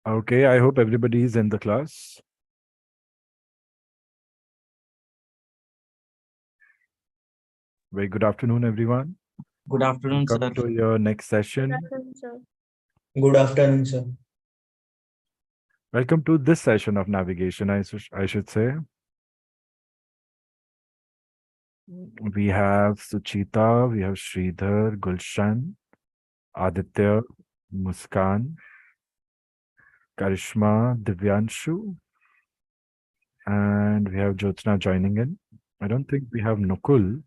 Okay, I hope everybody is in the class. Very good afternoon, everyone. Good afternoon, sir. Welcome to your next Good session. afternoon, sir. Good afternoon, sir. Welcome to this session of navigation, I should say. We have Suchita, we have Sridhar, Gulshan, Aditya, Muskan, Karishma, Divyanshu, and we have Jyotsna joining in. I don't think we have Nukul.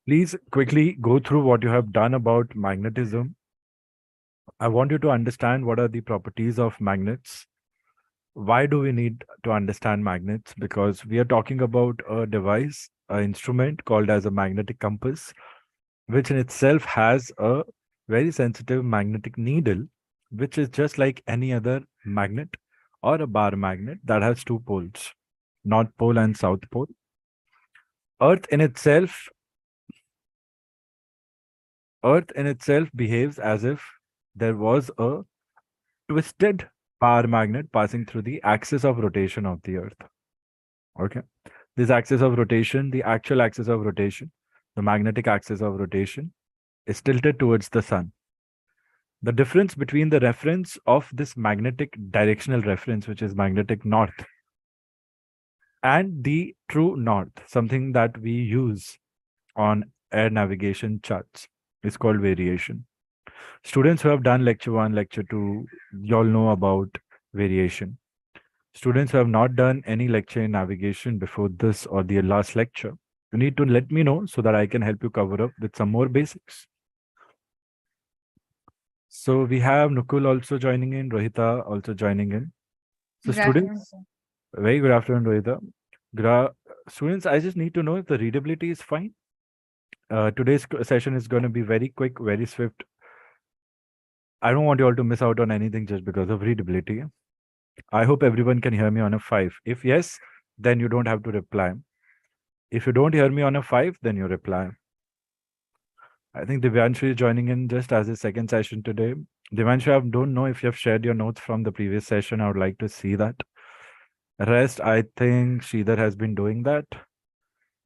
Please quickly go through what you have done about magnetism. I want you to understand what are the properties of magnets. Why do we need to understand magnets? Because we are talking about a device, an instrument called as a magnetic compass, which in itself has a very sensitive magnetic needle, which is just like any other magnet or a bar magnet that has two poles, North Pole and South Pole. Earth in itself behaves as if there was a twisted bar magnet passing through the axis of rotation of the Earth. Okay. This axis of rotation, the actual axis of rotation, the magnetic axis of rotation, is tilted towards the sun. The difference between the reference of this magnetic directional reference, which is magnetic north, and the true north, something that we use on air navigation charts, is called variation. Students who have done lecture 1, lecture 2, you all know about variation. Students who have not done any lecture in navigation before this or the last lecture, you need to let me know so that I can help you cover up with some more basics. So we have Nukul also joining in, Rohita also joining in. So Good afternoon, students, sir. very good afternoon, Rohita. Students, I just need to know if the readability is fine. Today's session is going to be very quick, very swift. I don't want you all to miss out on anything just because of readability. I hope everyone can hear me on a 5. If yes, then you don't have to reply. If you don't hear me on a 5, then you reply. I think Divyanshu is joining in just as a second session today. Divyanshu, I don't know if you have shared your notes from the previous session. I would like to see that. Rest, I think Sridhar has been doing that.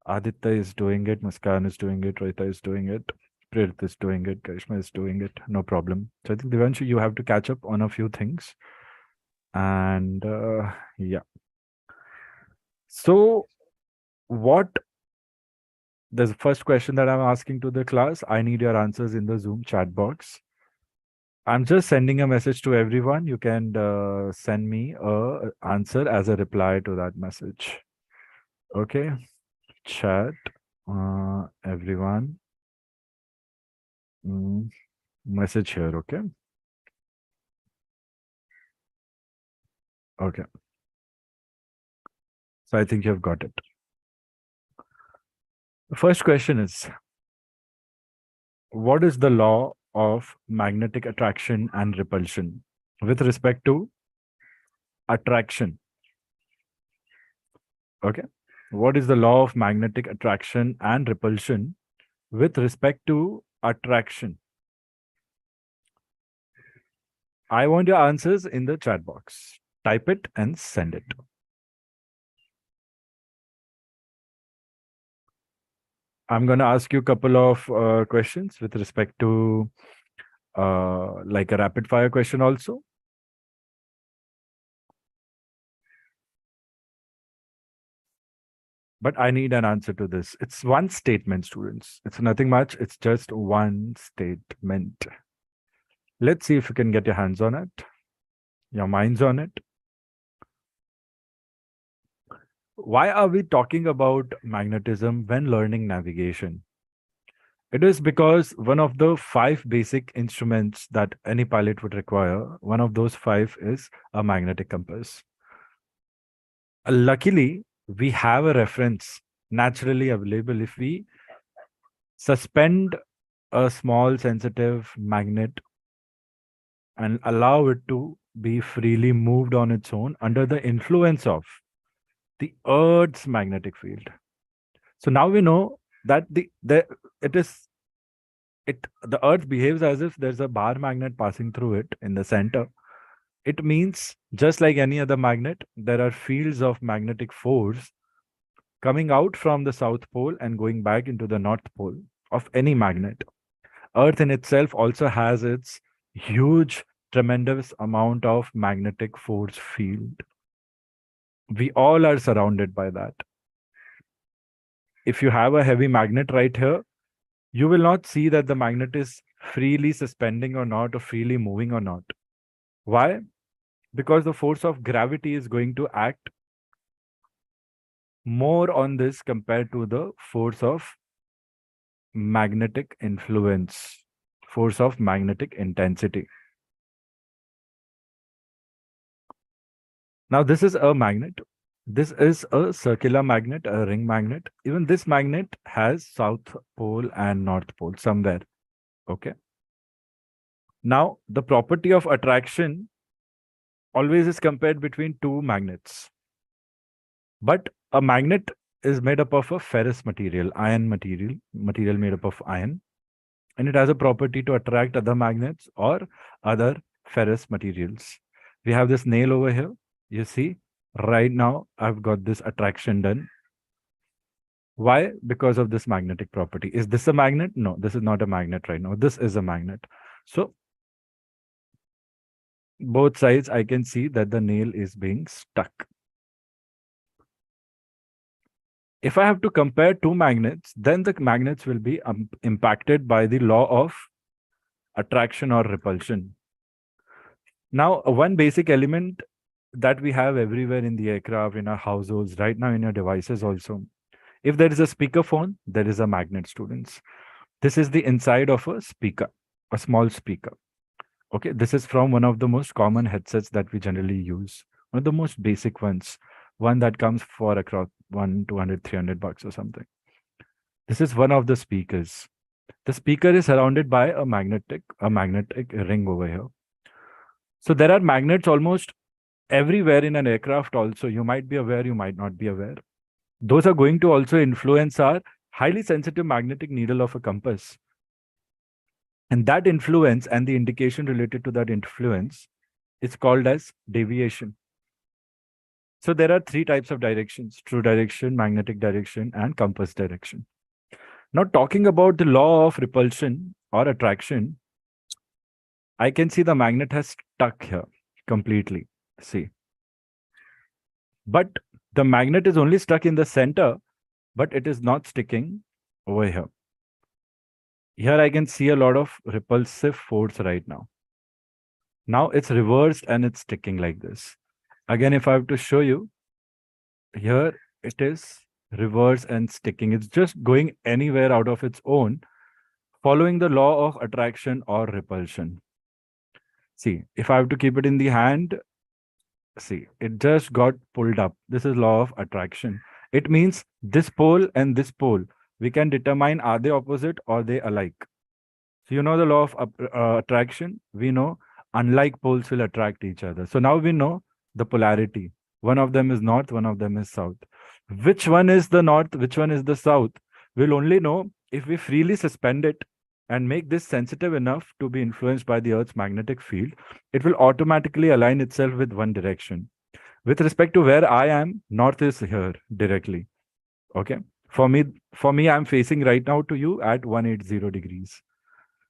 Aditya is doing it. Muskan is doing it. Rohita is doing it. Pririt is doing it. Karishma is doing it. No problem. So I think Divyanshu, you have to catch up on a few things. And yeah. So what the first question that I'm asking to the class, I need your answers in the Zoom chat box. I'm just sending a message to everyone. You can send me a answer as a reply to that message. Okay, chat, everyone. Message here. Okay. Okay. So I think you've got it. The first question is, what is the law of magnetic attraction and repulsion with respect to attraction? Okay. What is the law of magnetic attraction and repulsion with respect to attraction? I want your answers in the chat box. Type it and send it. I'm going to ask you a couple of questions with respect to like a rapid fire question also. But I need an answer to this. It's one statement, students. It's nothing much. It's just one statement. Let's see if you can get your hands on it, your minds on it. Why are we talking about magnetism when learning navigation? It is because one of the 5 basic instruments that any pilot would require, one of those 5 is a magnetic compass. Luckily, we have a reference naturally available. If we suspend a small sensitive magnet and allow it to be freely moved on its own under the influence of the Earth's magnetic field. So now we know that it The Earth behaves as if there's a bar magnet passing through it in the center. It means just like any other magnet, there are fields of magnetic force coming out from the South Pole and going back into the North Pole of any magnet. Earth in itself also has its huge, tremendous amount of magnetic force field. We all are surrounded by that. If you have a heavy magnet right here, you will not see that the magnet is freely suspending or not, or freely moving or not. Why? Because the force of gravity is going to act more on this compared to the force of magnetic influence, force of magnetic intensity. Now, this is a magnet. This is a circular magnet, a ring magnet. Even this magnet has South Pole and North Pole somewhere. Okay. Now, the property of attraction always is compared between two magnets. But a magnet is made up of a ferrous material, iron material made up of iron. And it has a property to attract other magnets or other ferrous materials. We have this nail over here. You see, right now I've got this attraction done. Why? Because of this magnetic property. Is this a magnet? No, this is not a magnet right now. This is a magnet. So both sides, I can see that the nail is being stuck. If I have to compare two magnets, then the magnets will be impacted by the law of attraction or repulsion. Now, one basic element that we have everywhere in the aircraft, in our households, right now in your devices also. If there is a speakerphone, there is a magnet, students. This is the inside of a speaker, a small speaker. Okay, this is from one of the most common headsets that we generally use. One of the most basic ones. One that comes for across 200, 300 bucks or something. This is one of the speakers. The speaker is surrounded by a magnetic ring over here. So there are magnets almost everywhere in an aircraft also. You might be aware, you might not be aware. Those are going to also influence our highly sensitive magnetic needle of a compass. And that influence and the indication related to that influence is called as deviation. So there are three types of directions: true direction, magnetic direction, and compass direction. Now, talking about the law of repulsion or attraction, I can see the magnet has stuck here completely. See. But the magnet is only stuck in the center, but it is not sticking over here. Here I can see a lot of repulsive force right now. Now it's reversed and it's sticking like this. Again, if I have to show you, here it is reverse and sticking. It's just going anywhere out of its own, following the law of attraction or repulsion. See, if I have to keep it in the hand, see, it just got pulled up. This is law of attraction. It means this pole and this pole, we can determine are they opposite or they alike. So you know the law of attraction. We know unlike poles will attract each other. So now we know the polarity. One of them is north, one of them is south. Which one is the north, which one is the south? We'll only know if we freely suspend it and make this sensitive enough to be influenced by the Earth's magnetic field. It will automatically align itself with one direction. With respect to where I am, north is here directly. Okay. For me, I'm facing right now to you at 180 degrees.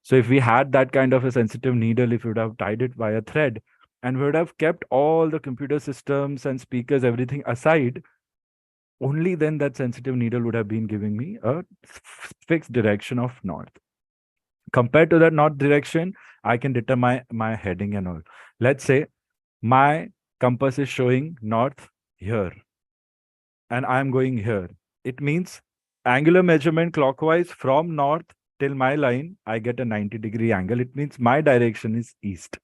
So if we had that kind of a sensitive needle, if we would have tied it by a thread and we would have kept all the computer systems and speakers, everything aside, only then that sensitive needle would have been giving me a fixed direction of north. Compared to that north direction, I can determine my heading and all. Let's say my compass is showing north here and I'm going here. It means angular measurement clockwise from north till my line, I get a 90-degree angle. It means my direction is east.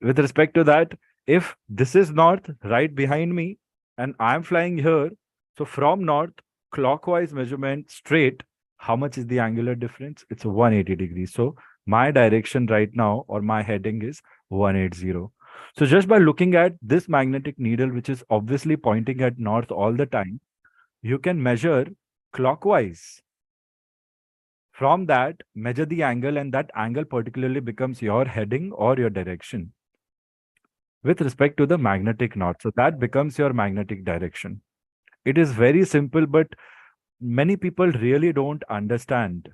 With respect to that, if this is north right behind me and I'm flying here, so from north, clockwise measurement straight, how much is the angular difference? It's 180 degrees. So my direction right now or my heading is 180. So just by looking at this magnetic needle, which is obviously pointing at north all the time, you can measure clockwise From that, measure the angle, and that angle particularly becomes your heading or your direction with respect to the magnetic north. So that becomes your magnetic direction. It is very simple, but many people really don't understand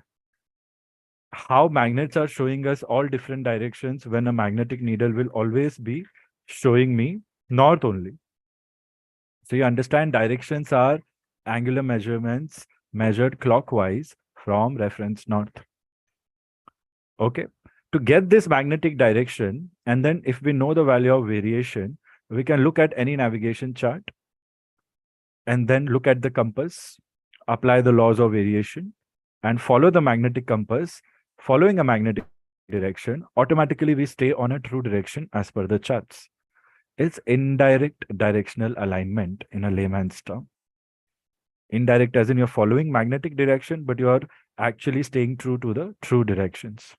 how magnets are showing us all different directions when a magnetic needle will always be showing me north only. So you understand directions are angular measurements measured clockwise from reference north. Okay. To get this magnetic direction, and then if we know the value of variation, we can look at any navigation chart and then look at the compass, apply the laws of variation, and follow the magnetic compass. Following a magnetic direction, automatically we stay on a true direction as per the charts. It's indirect directional alignment in a layman's term. Indirect as in you're following magnetic direction, but you're actually staying true to the true directions.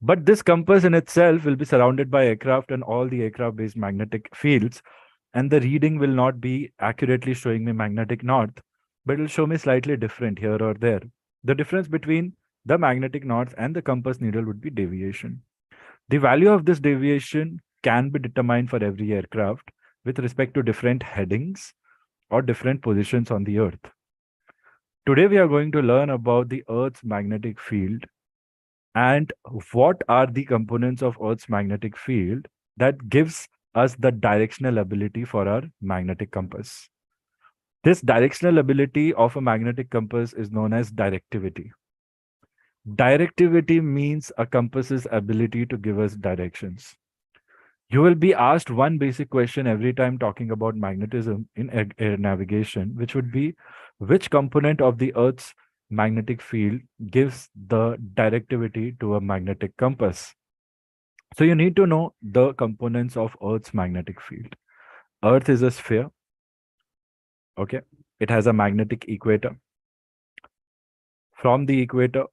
But this compass in itself will be surrounded by aircraft and all the aircraft based magnetic fields, and the reading will not be accurately showing me magnetic north, but it will show me slightly different here or there. The difference between the magnetic north and the compass needle would be deviation. The value of this deviation can be determined for every aircraft with respect to different headings or different positions on the earth. Today we are going to learn about the earth's magnetic field and what are the components of earth's magnetic field that gives us the directional ability for our magnetic compass. This directional ability of a magnetic compass is known as directivity. Directivity means a compass's ability to give us directions. You will be asked one basic question every time talking about magnetism in air navigation, which would be which component of the Earth's magnetic field gives the directivity to a magnetic compass? So you need to know the components of Earth's magnetic field. Earth is a sphere. Okay. It has a magnetic equator. From the equator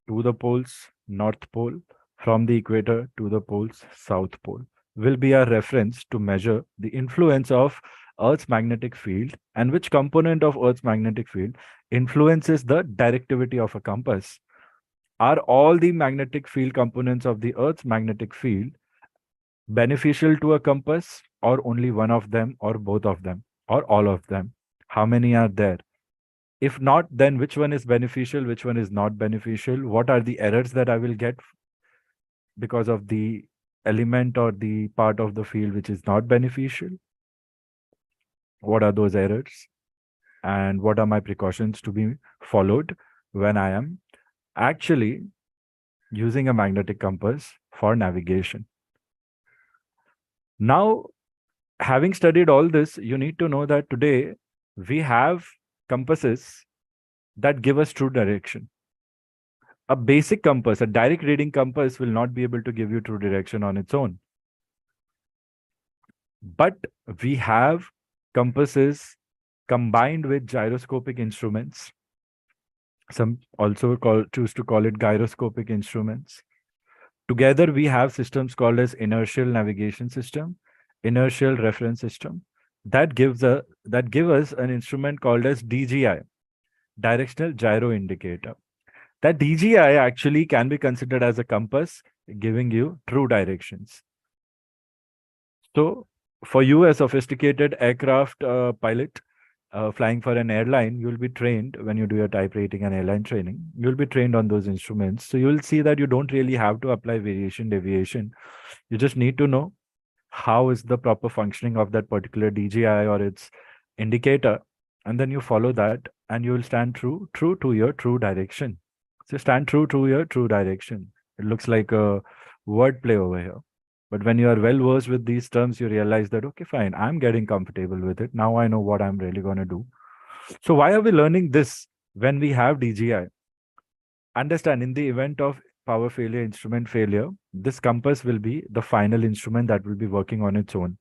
to the poles, North Pole, from the equator to the poles, South Pole, will be a reference to measure the influence of Earth's magnetic field and which component of Earth's magnetic field influences the directivity of a compass. Are all the magnetic field components of the Earth's magnetic field beneficial to a compass, or only one of them, or both of them, or all of them? How many are there? If not, then which one is beneficial, which one is not beneficial? What are the errors that I will get because of the element or the part of the field which is not beneficial? What are those errors? And what are my precautions to be followed when I am actually using a magnetic compass for navigation? Now, having studied all this, you need to know that today we have compasses that give us true direction. A basic compass, a direct reading compass, will not be able to give you true direction on its own. But we have compasses combined with gyroscopic instruments. Some also choose to call it gyroscopic instruments. Together, we have systems called as inertial navigation system, inertial reference system, that give us an instrument called as DGI, directional gyro indicator. That DGI actually can be considered as a compass giving you true directions. So, for you, a sophisticated aircraft pilot flying for an airline, you'll be trained when you do your type rating and airline training. You'll be trained on those instruments. So, you'll see that you don't really have to apply variation, deviation. You just need to know how is the proper functioning of that particular DGI or its indicator. And then you follow that and you will stand true to your true direction. So, stand true to your true direction. It looks like a word play over here. But when you are well versed with these terms, you realize that, okay, fine, I'm getting comfortable with it. Now I know what I'm really going to do. So, why are we learning this when we have DGI? Understand, in the event of power failure, instrument failure, this compass will be the final instrument that will be working on its own.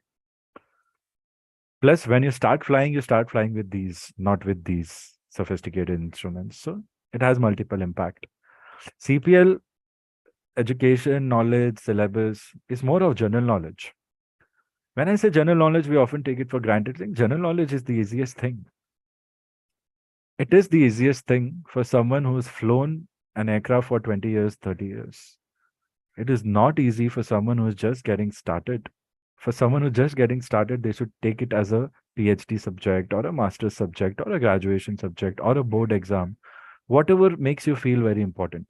Plus, when you start flying with these, not with these sophisticated instruments. So, it has multiple impact. CPL education, knowledge, syllabus is more of general knowledge. When I say general knowledge, we often take it for granted. Think general knowledge is the easiest thing. It is the easiest thing for someone who's flown an aircraft for 20 years, 30 years. It is not easy for someone who's just getting started. For someone who's just getting started, they should take it as a PhD subject or a master's subject or a graduation subject or a board exam, whatever makes you feel very important.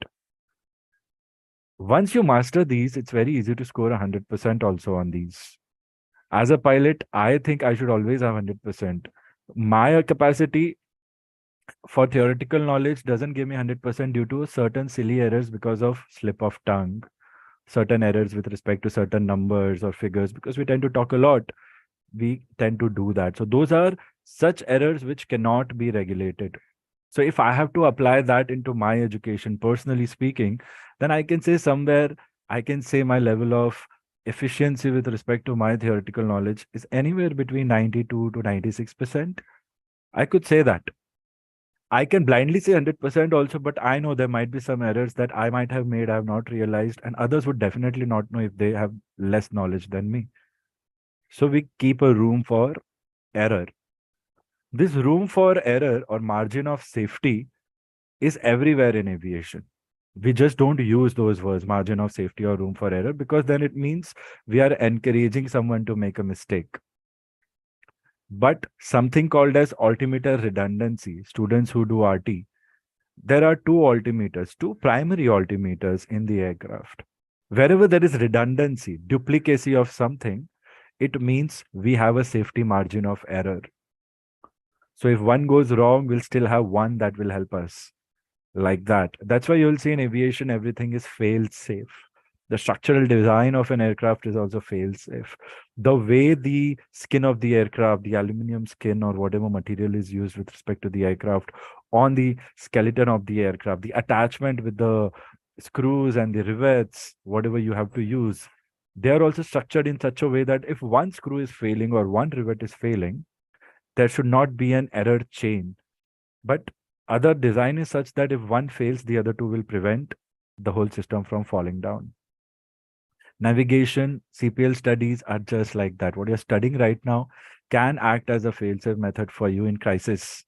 Once you master these, it's very easy to score 100% also on these. As a pilot, I think I should always have 100%. My capacity for theoretical knowledge doesn't give me 100% due to certain silly errors because of slip of tongue, certain errors with respect to certain numbers or figures, because we tend to talk a lot. We tend to do that. So those are such errors which cannot be regulated. So if I have to apply that into my education, personally speaking, then I can say somewhere, I can say my level of efficiency with respect to my theoretical knowledge is anywhere between 92 to 96%. I could say that. I can blindly say 100% also, but I know there might be some errors that I might have made, I have not realized, and others would definitely not know if they have less knowledge than me. So we keep a room for error. This room for error or margin of safety is everywhere in aviation. We just don't use those words, margin of safety or room for error, because then it means we are encouraging someone to make a mistake. But something called as altimeter redundancy, students who do RT, there are two altimeters, two primary altimeters in the aircraft. Wherever there is redundancy, duplicacy of something, it means we have a safety margin of error. So if one goes wrong, we'll still have one that will help us, like that. That's why you'll see in aviation, everything is fail safe. The structural design of an aircraft is also fail safe. The way the skin of the aircraft, the aluminum skin or whatever material is used with respect to the aircraft, on the skeleton of the aircraft, the attachment with the screws and the rivets, whatever you have to use, they are also structured in such a way that if one screw is failing or one rivet is failing, there should not be an error chain. But other design is such that if one fails, the other two will prevent the whole system from falling down. Navigation, CPL studies are just like that. What you're studying right now can act as a fail-safe method for you in crisis,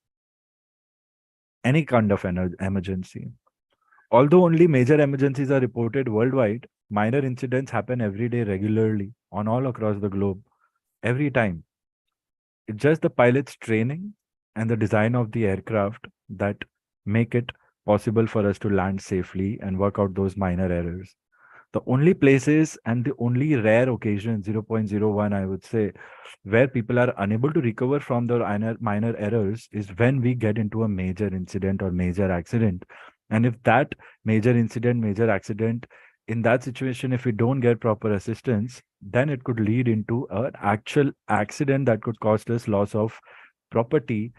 any kind of emergency. Although only major emergencies are reported worldwide, minor incidents happen every day regularly on all across the globe, every time. It's just the pilot's training and the design of the aircraft that make it possible for us to land safely and work out those minor errors. The only places and the only rare occasion, 0.01, I would say, where people are unable to recover from the minor errors is when we get into a major incident or major accident. And if that major incident, major accident, in that situation, if we don't get proper assistance, then it could lead into an actual accident that could cost us loss of property,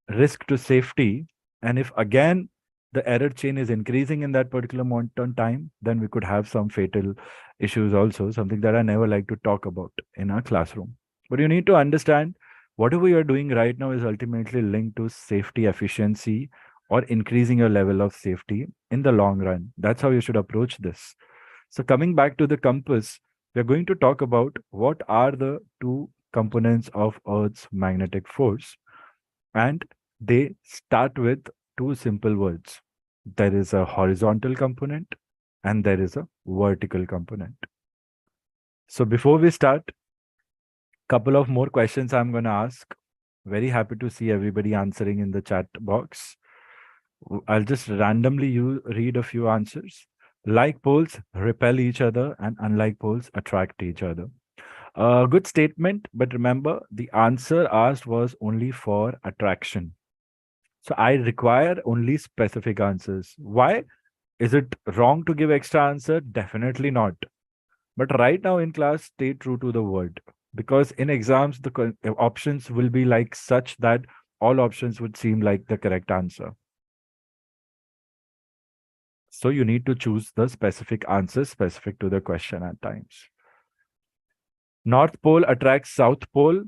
risk to safety. And if again the error chain is increasing in that particular moment on time, then we could have some fatal issues also, something that I never like to talk about in our classroom. But you need to understand whatever you're doing right now is ultimately linked to safety efficiency or increasing your level of safety in the long run. That's how you should approach this. So coming back to the compass, we're going to talk about what are the two components of Earth's magnetic force. And they start with two simple words. There is a horizontal component and there is a vertical component. So before we start, couple of more questions I'm going to ask. Very happy to see everybody answering in the chat box. I'll just randomly read a few answers. Like poles repel each other and unlike poles attract each other. A good statement, but remember the answer asked was only for attraction. So I require only specific answers. Why? Is it wrong to give extra answer? Definitely not. But right now in class, stay true to the word. Because in exams, the options will be like such that all options would seem like the correct answer. So you need to choose the specific answer specific to the question at times. North Pole attracts South Pole.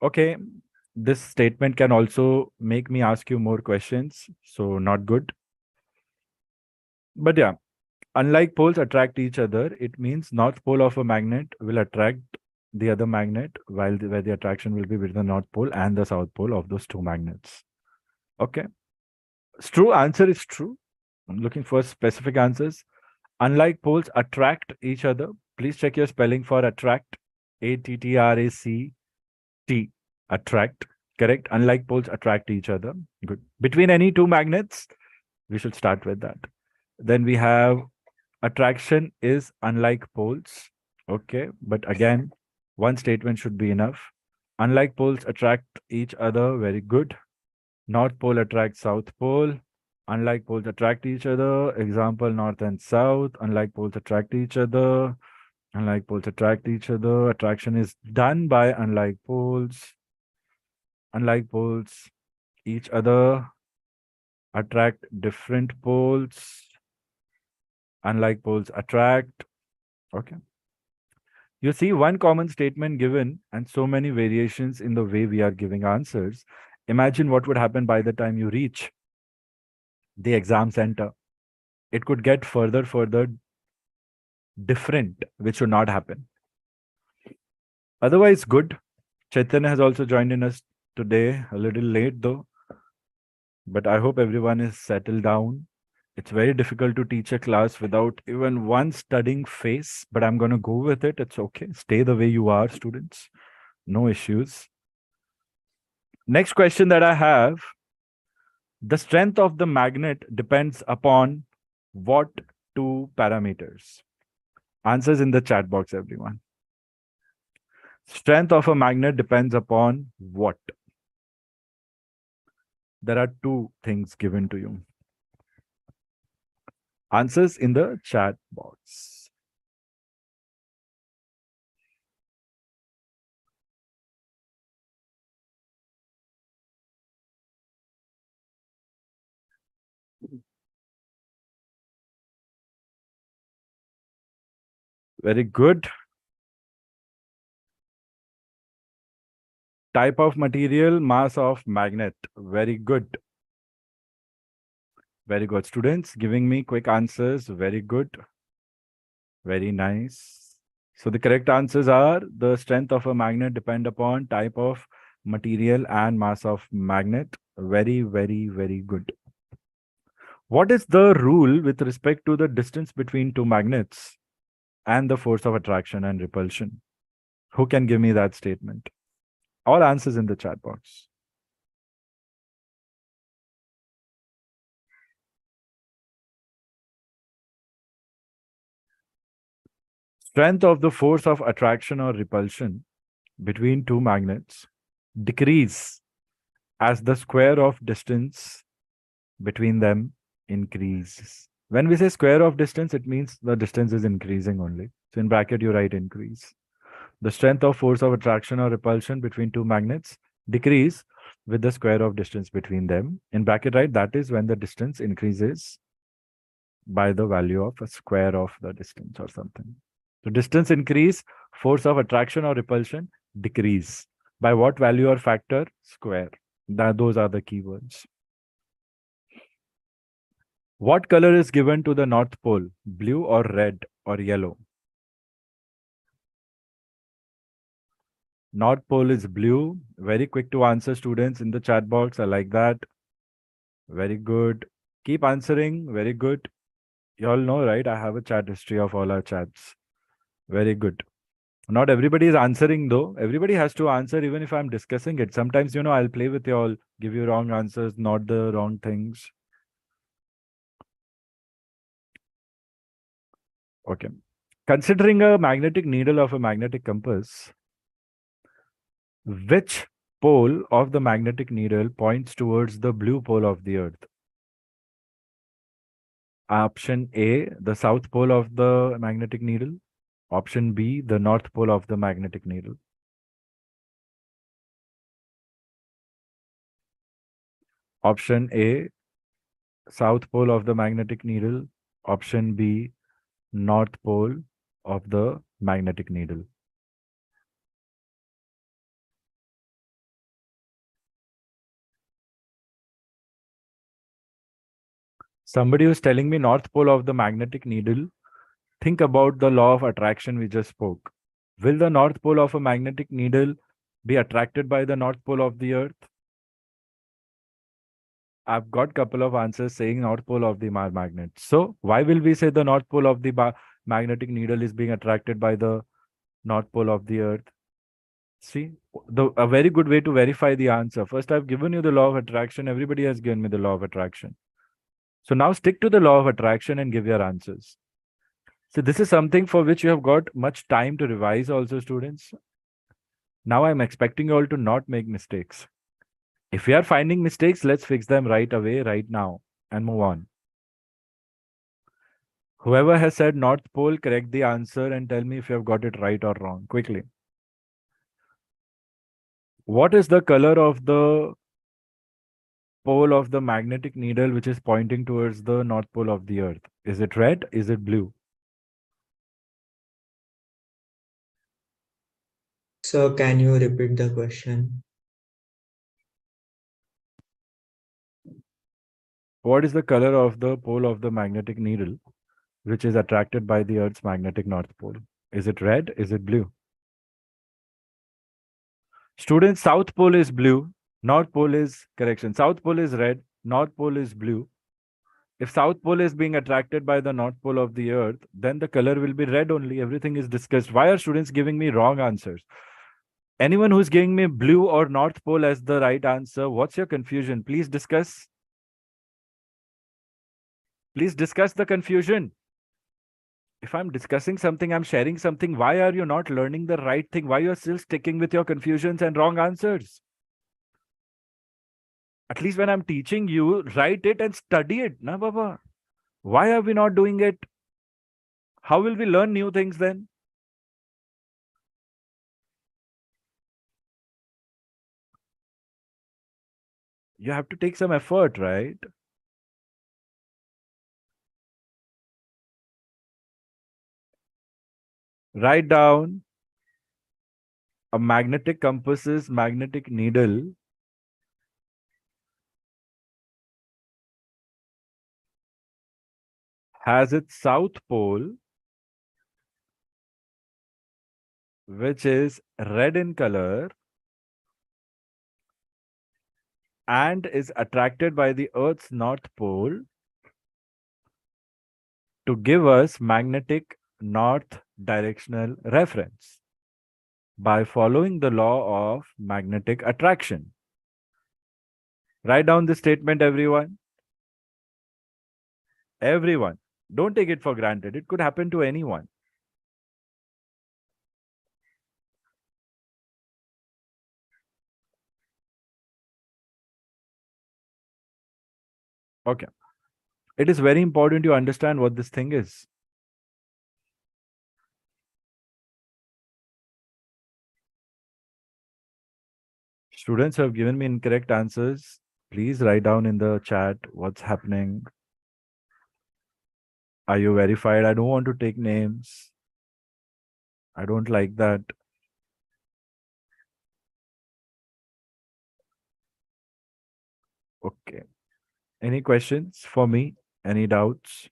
Okay, this statement can also make me ask you more questions. So not good. But yeah, unlike poles attract each other, it means north pole of a magnet will attract the other magnet, where the attraction will be between the north pole and the south pole of those two magnets. Okay. It's true. Answer is true. I'm looking for specific answers. Unlike poles attract each other. Please check your spelling for attract. ATTRACT. Attract. Correct. Unlike poles attract each other. Good. Between any two magnets, we should start with that. Then we have attraction is unlike poles. Okay. But again, one statement should be enough. Unlike poles attract each other. Very good. North pole attracts south pole. Unlike poles attract each other. Example, north and south. Unlike poles attract each other. Unlike poles attract each other. Attraction is done by unlike poles. Unlike poles, each other attract different poles. Unlike poles attract. Okay. You see one common statement given and so many variations in the way we are giving answers. Imagine what would happen by the time you reach the exam center. It could get further different, which should not happen. Otherwise, good. Chaitanya has also joined in us today, a little late though, but I hope everyone is settled down. It's very difficult to teach a class without even one studying face, but I'm going to go with it. It's okay. Stay the way you are, students. No issues. Next question that I have, the strength of the magnet depends upon what two parameters? Answers in the chat box, everyone. Strength of a magnet depends upon what? There are two things given to you. Answers in the chat box. Very good. Type of material, mass of magnet. Very good. Very good. Students giving me quick answers. Very good. Very nice. So the correct answers are the strength of a magnet depend upon type of material and mass of magnet. Very good. What is the rule with respect to the distance between two magnets and the force of attraction and repulsion? Who can give me that statement? All answers in the chat box. Strength of the force of attraction or repulsion between two magnets decrease as the square of distance between them increases. When we say square of distance, it means the distance is increasing only. So in bracket, you write increase. The strength of force of attraction or repulsion between two magnets decrease with the square of distance between them. In bracket, right, that is when the distance increases by the value of a square of the distance or something. So distance increase, force of attraction or repulsion decrease. By what value or factor? Square. Those are the keywords. What color is given to the North Pole? Blue or red or yellow? North Pole is blue. Very quick to answer, students, in the chat box. I like that. Very good. Keep answering. Very good. You all know, right? I have a chat history of all our chats. Very good. Not everybody is answering though. Everybody has to answer even if I'm discussing it. Sometimes, I'll play with you all, give you wrong answers, not the wrong things. Okay. Considering a magnetic needle of a magnetic compass, which pole of the magnetic needle points towards the blue pole of the Earth? Option A, the south pole of the magnetic needle. Option B, the north pole of the magnetic needle. Option A, south pole of the magnetic needle. Option B, north pole of the magnetic needle. Somebody was telling me north pole of the magnetic needle. Think about the law of attraction we just spoke. Will the north pole of a magnetic needle be attracted by the north pole of the earth? I've got couple of answers saying north pole of the magnet. So why will we say the north pole of the magnetic needle is being attracted by the north pole of the earth? See, a very good way to verify the answer. First, I've given you the law of attraction. Everybody has given me the law of attraction. So now stick to the law of attraction and give your answers. So this is something for which you have got much time to revise also, students. Now I'm expecting you all to not make mistakes. If we are finding mistakes, let's fix them right away, right now, and move on. Whoever has said North Pole, correct the answer and tell me if you have got it right or wrong, quickly. What is the color of the pole of the magnetic needle which is pointing towards the North Pole of the Earth? Is it red? Is it blue? Sir, can you repeat the question? What is the color of the pole of the magnetic needle which is attracted by the Earth's magnetic North Pole? Is it red? Is it blue? Students, South Pole is blue. North Pole is, correction, South Pole is red. North Pole is blue. If South Pole is being attracted by the North Pole of the Earth, then the color will be red only. Everything is discussed. Why are students giving me wrong answers? Anyone who's giving me blue or North Pole as the right answer, what's your confusion? Please discuss. Please discuss the confusion. If I'm discussing something, I'm sharing something, why are you not learning the right thing? Why are you still sticking with your confusions and wrong answers? At least when I'm teaching you, write it and study it. Na, Baba. Why are we not doing it? How will we learn new things then? You have to take some effort, right? Write down a magnetic compass's magnetic needle has its south pole, which is red in color and is attracted by the Earth's north pole to give us magnetic north directional reference by following the law of magnetic attraction. Write down this statement, everyone. Everyone. Don't take it for granted. It could happen to anyone. Okay. It is very important you understand what this thing is. Students have given me incorrect answers. Please write down in the chat what's happening. Are you verified? I don't want to take names. I don't like that. Okay. Any questions for me? Any doubts?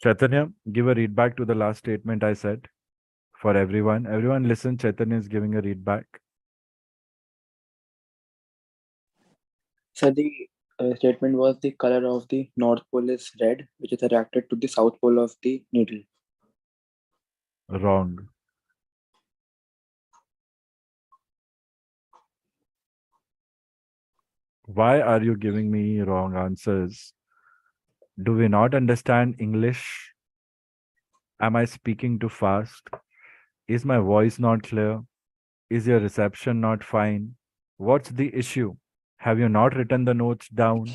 Chaitanya, give a read back to the last statement I said for everyone. Everyone listen, Chaitanya is giving a read back. So the statement was the color of the North Pole is red, which is attracted to the South Pole of the needle. Wrong. Why are you giving me wrong answers? Do we not understand English? Am I speaking too fast? Is my voice not clear? Is your reception not fine? What's the issue? Have you not written the notes down?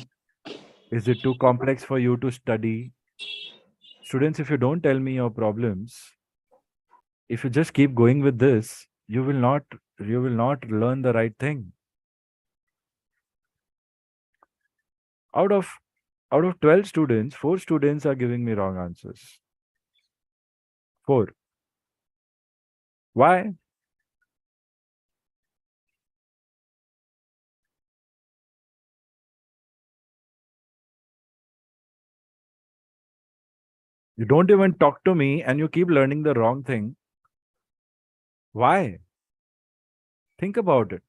Is it too complex for you to study? Students, if you don't tell me your problems, if you just keep going with this, you will not learn the right thing. Out of out of 12 students, 4 students are giving me wrong answers. 4. Why? You don't even talk to me and you keep learning the wrong thing. Why? Think about it.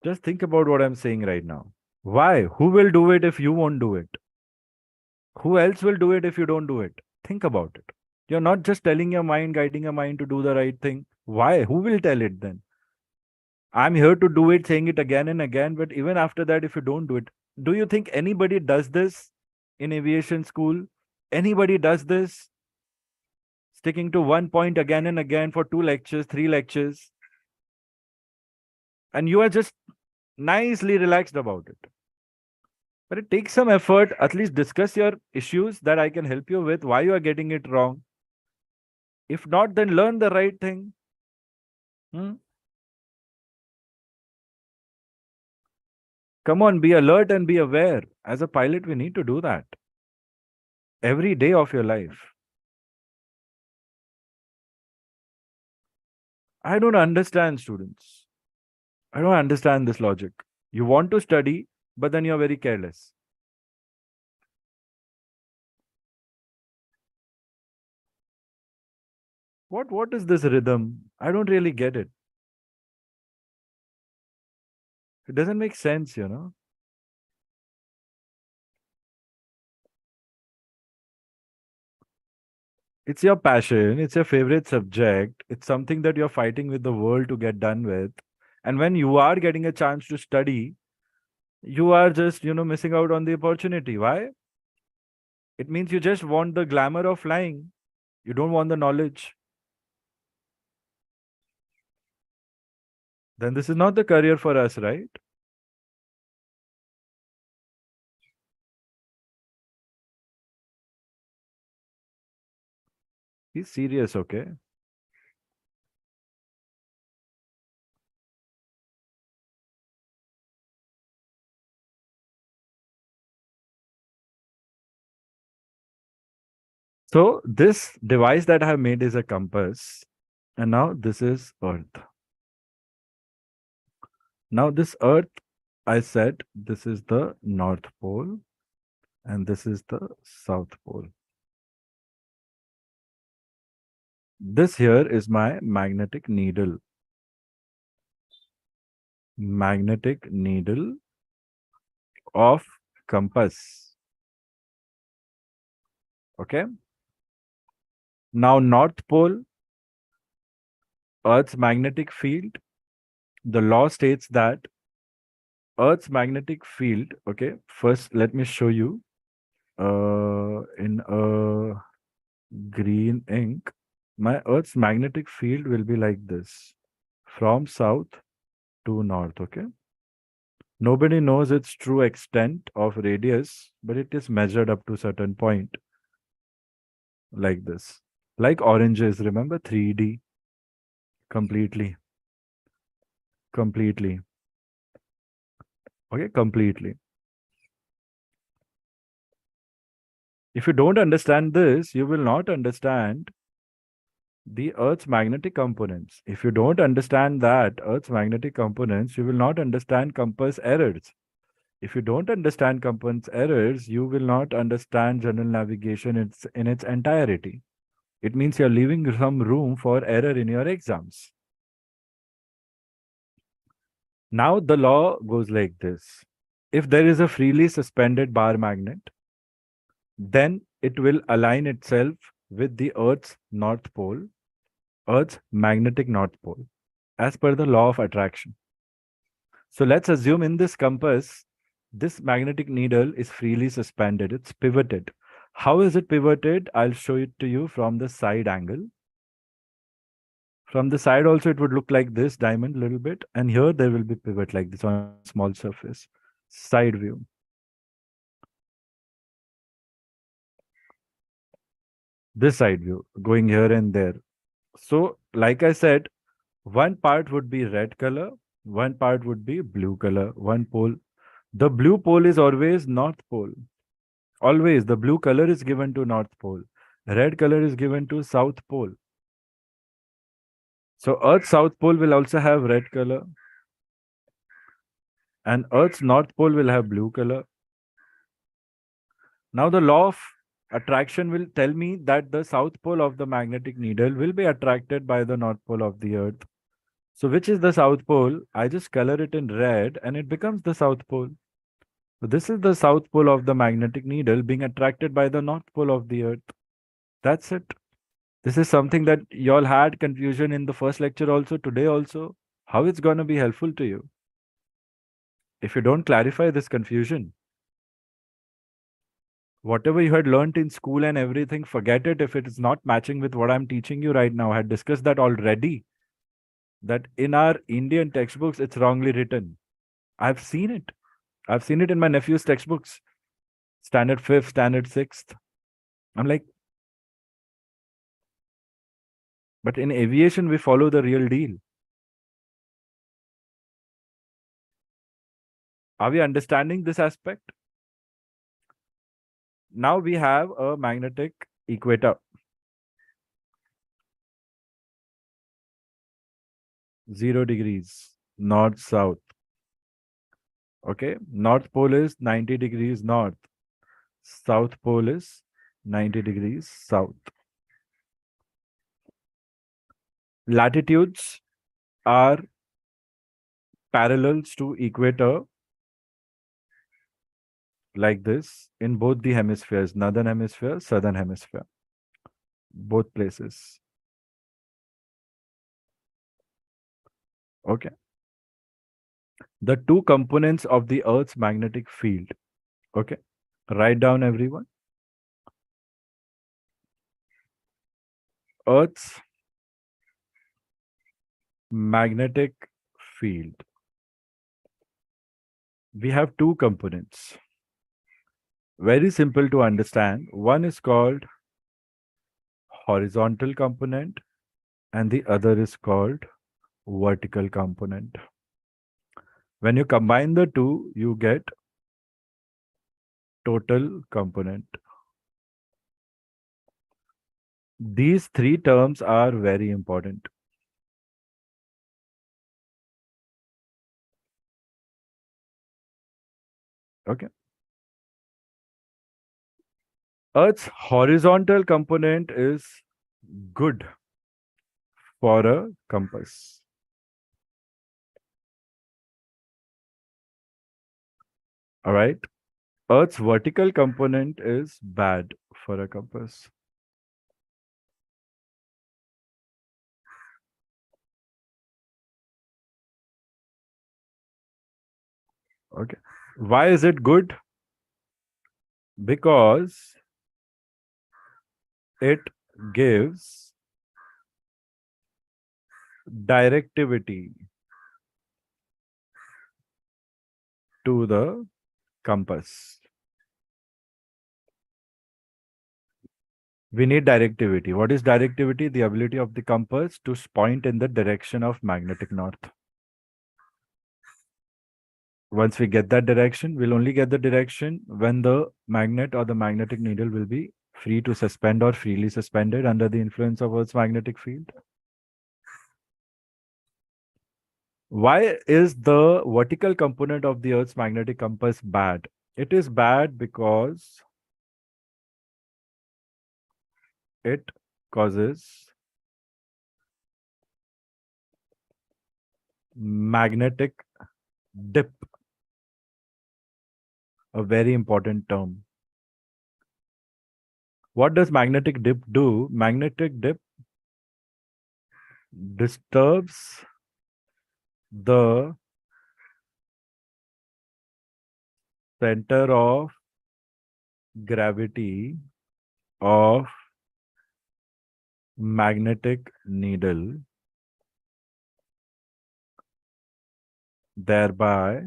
Just think about what I'm saying right now. Why? Who will do it if you won't do it? Who else will do it if you don't do it? Think about it. You're not just telling your mind, guiding your mind to do the right thing. Why? Who will tell it then? I'm here to do it, saying it again and again, but even after that, if you don't do it, do you think anybody does this in aviation school? Anybody does this? Sticking to one point again and again for 2 lectures, 3 lectures, and you are just nicely relaxed about it. But it takes some effort. At least discuss your issues that I can help you with, why you are getting it wrong. If not, then learn the right thing. Come on, be alert and be aware. As a pilot, we need to do that every day of your life. I don't understand, students. I don't understand this logic. You want to study, but then you're very careless. What is this rhythm? I don't really get it. It doesn't make sense, you know. It's your passion, it's your favorite subject, it's something that you're fighting with the world to get done with. And when you are getting a chance to study, you are just, missing out on the opportunity. Why? It means you just want the glamour of flying. You don't want the knowledge. Then this is not the career for us, right? He's serious, okay? So this device that I have made is a compass. And now this is Earth. Now this Earth, I said this is the North Pole and this is the South Pole. This here is my magnetic needle. Magnetic needle of compass. Okay. Now North Pole, Earth's magnetic field. The law states that Earth's magnetic field, okay, first let me show you in a green ink. My Earth's magnetic field will be like this, from south to north, okay? Nobody knows its true extent of radius, but it is measured up to a certain point, like this. Like oranges, remember 3D? Completely. Completely. Okay, completely. If you don't understand this, you will not understand the Earth's magnetic components. If you don't understand that Earth's magnetic components, you will not understand compass errors. If you don't understand compass errors, you will not understand general navigation in its entirety. It means you're leaving some room for error in your exams. Now the law goes like this. If there is a freely suspended bar magnet, then it will align itself with the Earth's north pole, Earth's magnetic north pole, as per the law of attraction. So let's assume in this compass, this magnetic needle is freely suspended. It's pivoted. How is it pivoted? I'll show it to you from the side angle. From the side also, it would look like this diamond a little bit. And here there will be pivot like this on a small surface. Side view. This side view going here and there. So like I said, one part would be red color, one part would be blue color, one pole. The blue pole is always north pole. Always the blue color is given to north pole. Red color is given to south pole. So Earth's south pole will also have red color, and Earth's north pole will have blue color. Now the law of attraction will tell me that the south pole of the magnetic needle will be attracted by the north pole of the Earth. So which is the south pole? I just color it in red and it becomes the south pole. So this is the south pole of the magnetic needle being attracted by the north pole of the Earth. That's it. This is something that y'all had confusion in the first lecture also, today also. How it's going to be helpful to you? If you don't clarify this confusion, whatever you had learned in school and everything, forget it if it is not matching with what I'm teaching you right now. I had discussed that already. That in our Indian textbooks, it's wrongly written. I've seen it. I've seen it in my nephew's textbooks. Standard 5th, standard 6th. I'm like, but in aviation, we follow the real deal. Are we understanding this aspect? Now we have a magnetic equator. 0 degrees, north, south. Okay, north pole is 90 degrees north. South pole is 90 degrees south. Latitudes are parallels to equator like this in both the hemispheres, northern hemisphere, southern hemisphere, both places. Okay. The two components of the Earth's magnetic field. Okay. Write down everyone. Earth's magnetic field. We have two components. Very simple to understand. One is called horizontal component and the other is called vertical component. When you combine the two, you get total component. These three terms are very important. Okay. Earth's horizontal component is good for a compass. All right. Earth's vertical component is bad for a compass. Okay. Why is it good? Because it gives directivity to the compass. We need directivity. What is directivity? The ability of the compass to point in the direction of magnetic north. Once we get that direction, we'll only get the direction when the magnet or the magnetic needle will be free to suspend or freely suspended under the influence of Earth's magnetic field. Why is the vertical component of the Earth's magnetic compass bad? It is bad because it causes magnetic dip, a very important term. What does magnetic dip do? Magnetic dip disturbs the center of gravity of magnetic needle, thereby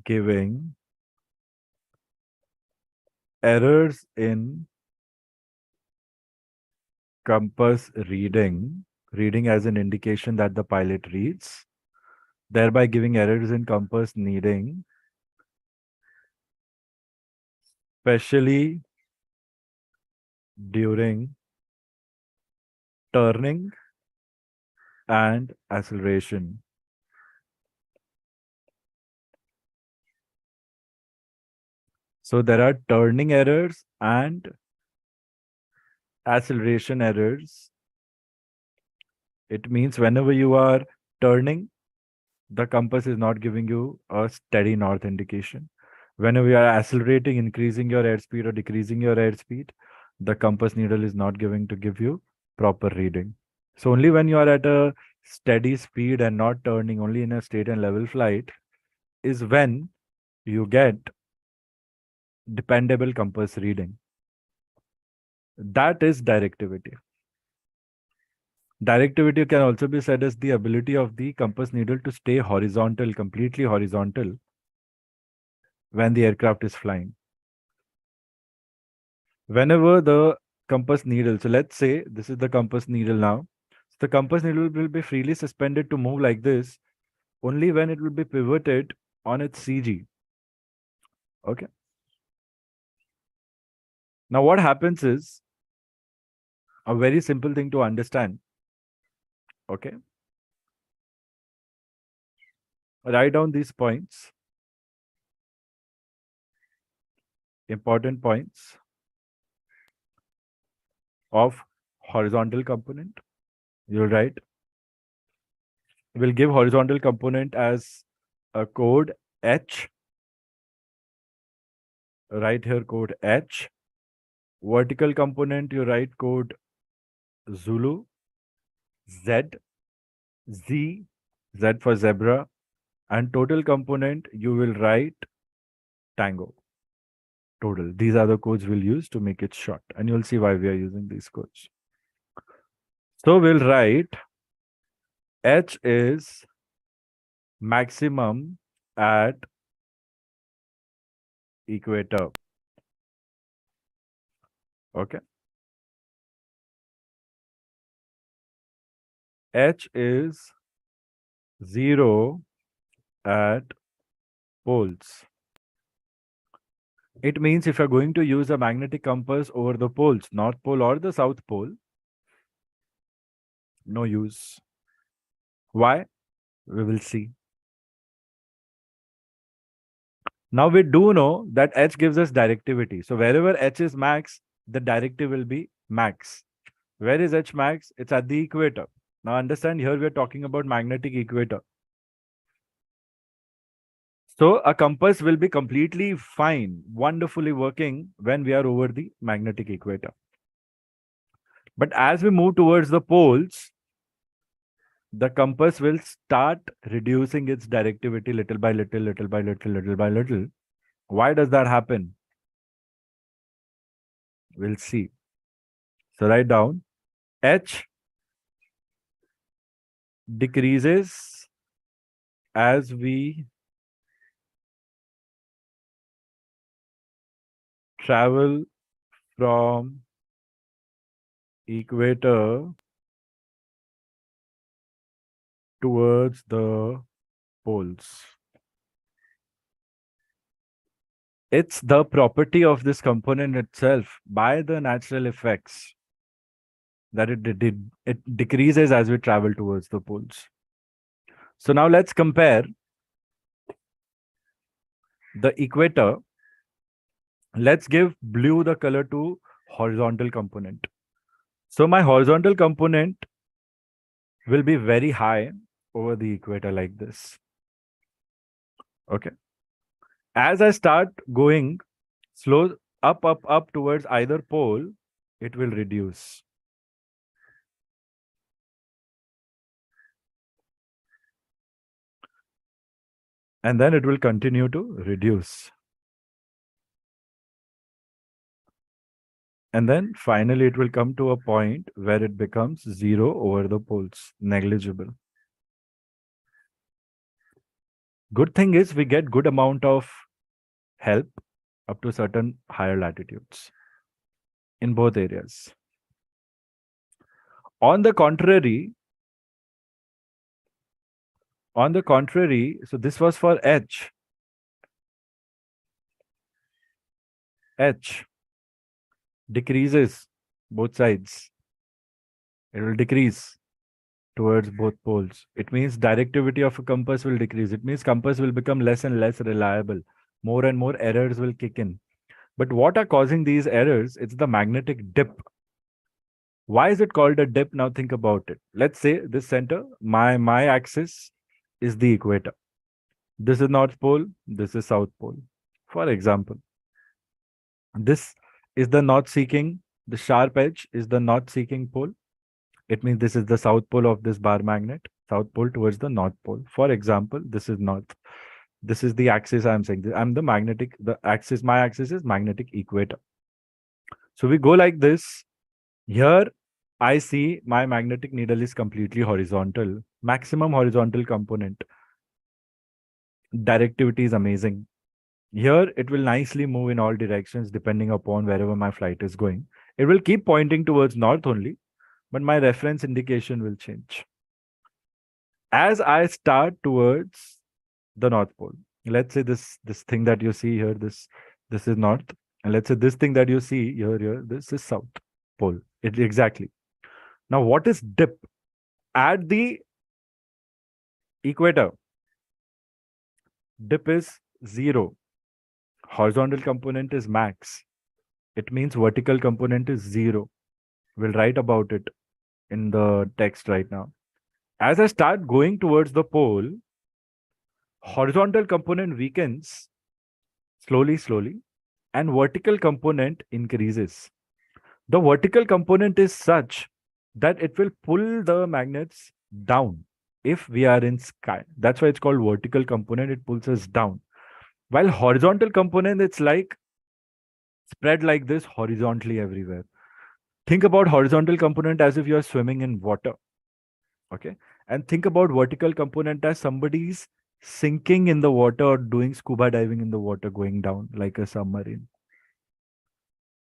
giving errors in compass reading as an indication that the pilot reads, thereby giving errors in compass needing, especially during turning and acceleration. So there are turning errors and acceleration errors. It means whenever you are turning, the compass is not giving you a steady north indication. Whenever you are accelerating, increasing your airspeed or decreasing your airspeed, the compass needle is not give you proper reading. So only when you are at a steady speed and not turning, only in a straight and level flight, is when you get dependable compass reading. That is directivity. Directivity can also be said as the ability of the compass needle to stay horizontal, completely horizontal, when the aircraft is flying. Whenever the compass needle, so let's say this is the compass needle now, so the compass needle will be freely suspended to move like this only when it will be pivoted on its CG. Okay. Now what happens is a very simple thing to understand. Okay. Write down these points, important points of horizontal component. You'll write, we'll give horizontal component as a code H. Write here code H. Vertical component, you write code Zulu, Z, Z, Z for zebra, and total component, you will write Tango. Total. These are the codes we'll use to make it short, and you'll see why we are using these codes. So we'll write H is maximum at equator. Okay. H is 0 at poles. It means if you're going to use a magnetic compass over the poles, North Pole or the South Pole, no use. Why? We will see. Now we do know that H gives us directivity. So wherever H is max, the directive will be max. Where is H max? It's at the equator. Now understand, here we are talking about magnetic equator. So a compass will be completely fine, wonderfully working when we are over the magnetic equator. But as we move towards the poles, the compass will start reducing its directivity little by little, little by little, little by little. Why does that happen? We'll see. So write down H decreases as we travel from equator towards the poles. It's the property of this component itself by the natural effects that it decreases as we travel towards the poles. So now let's compare the equator. Let's give blue the color to horizontal component. So my horizontal component will be very high over the equator like this. Okay. As I start going slow up towards either pole, it will reduce. And then it will continue to reduce. And then finally it will come to a point where it becomes 0 over the poles, negligible. Good thing is we get good amount of help up to certain higher latitudes in both areas. On the contrary, so this was for H. H decreases both sides. It will decrease towards both poles. It means directivity of a compass will decrease. It means compass will become less and less reliable. More and more errors will kick in. But what are causing these errors? It's the magnetic dip. Why is it called a dip? Now think about it. Let's say this center, my axis is the equator. This is North Pole, this is South Pole. For example, this is the north seeking, the sharp edge is the north seeking pole. It means this is the south pole of this bar magnet, south pole towards the north pole. For example, this is north. This is the axis I'm saying. I'm the magnetic, the axis, my axis is magnetic equator. So we go like this. Here, I see my magnetic needle is completely horizontal, maximum horizontal component. Directivity is amazing. Here, it will nicely move in all directions depending upon wherever my flight is going. It will keep pointing towards north only, but my reference indication will change. As I start towards the North Pole, let's say this thing that you see here, this is north, and let's say this thing that you see here, this is South Pole. Exactly. Now, what is dip? At the equator, dip is 0. Horizontal component is max. It means vertical component is 0. We'll write about it in the text right now. As I start going towards the pole, horizontal component weakens slowly, and vertical component increases. The vertical component is such that it will pull the magnets down if we are in sky. That's why it's called vertical component. It pulls us down. While horizontal component, it's like spread like this horizontally everywhere. Think about horizontal component as if you are swimming in water. Okay. And think about vertical component as somebody's sinking in the water or doing scuba diving in the water, going down like a submarine.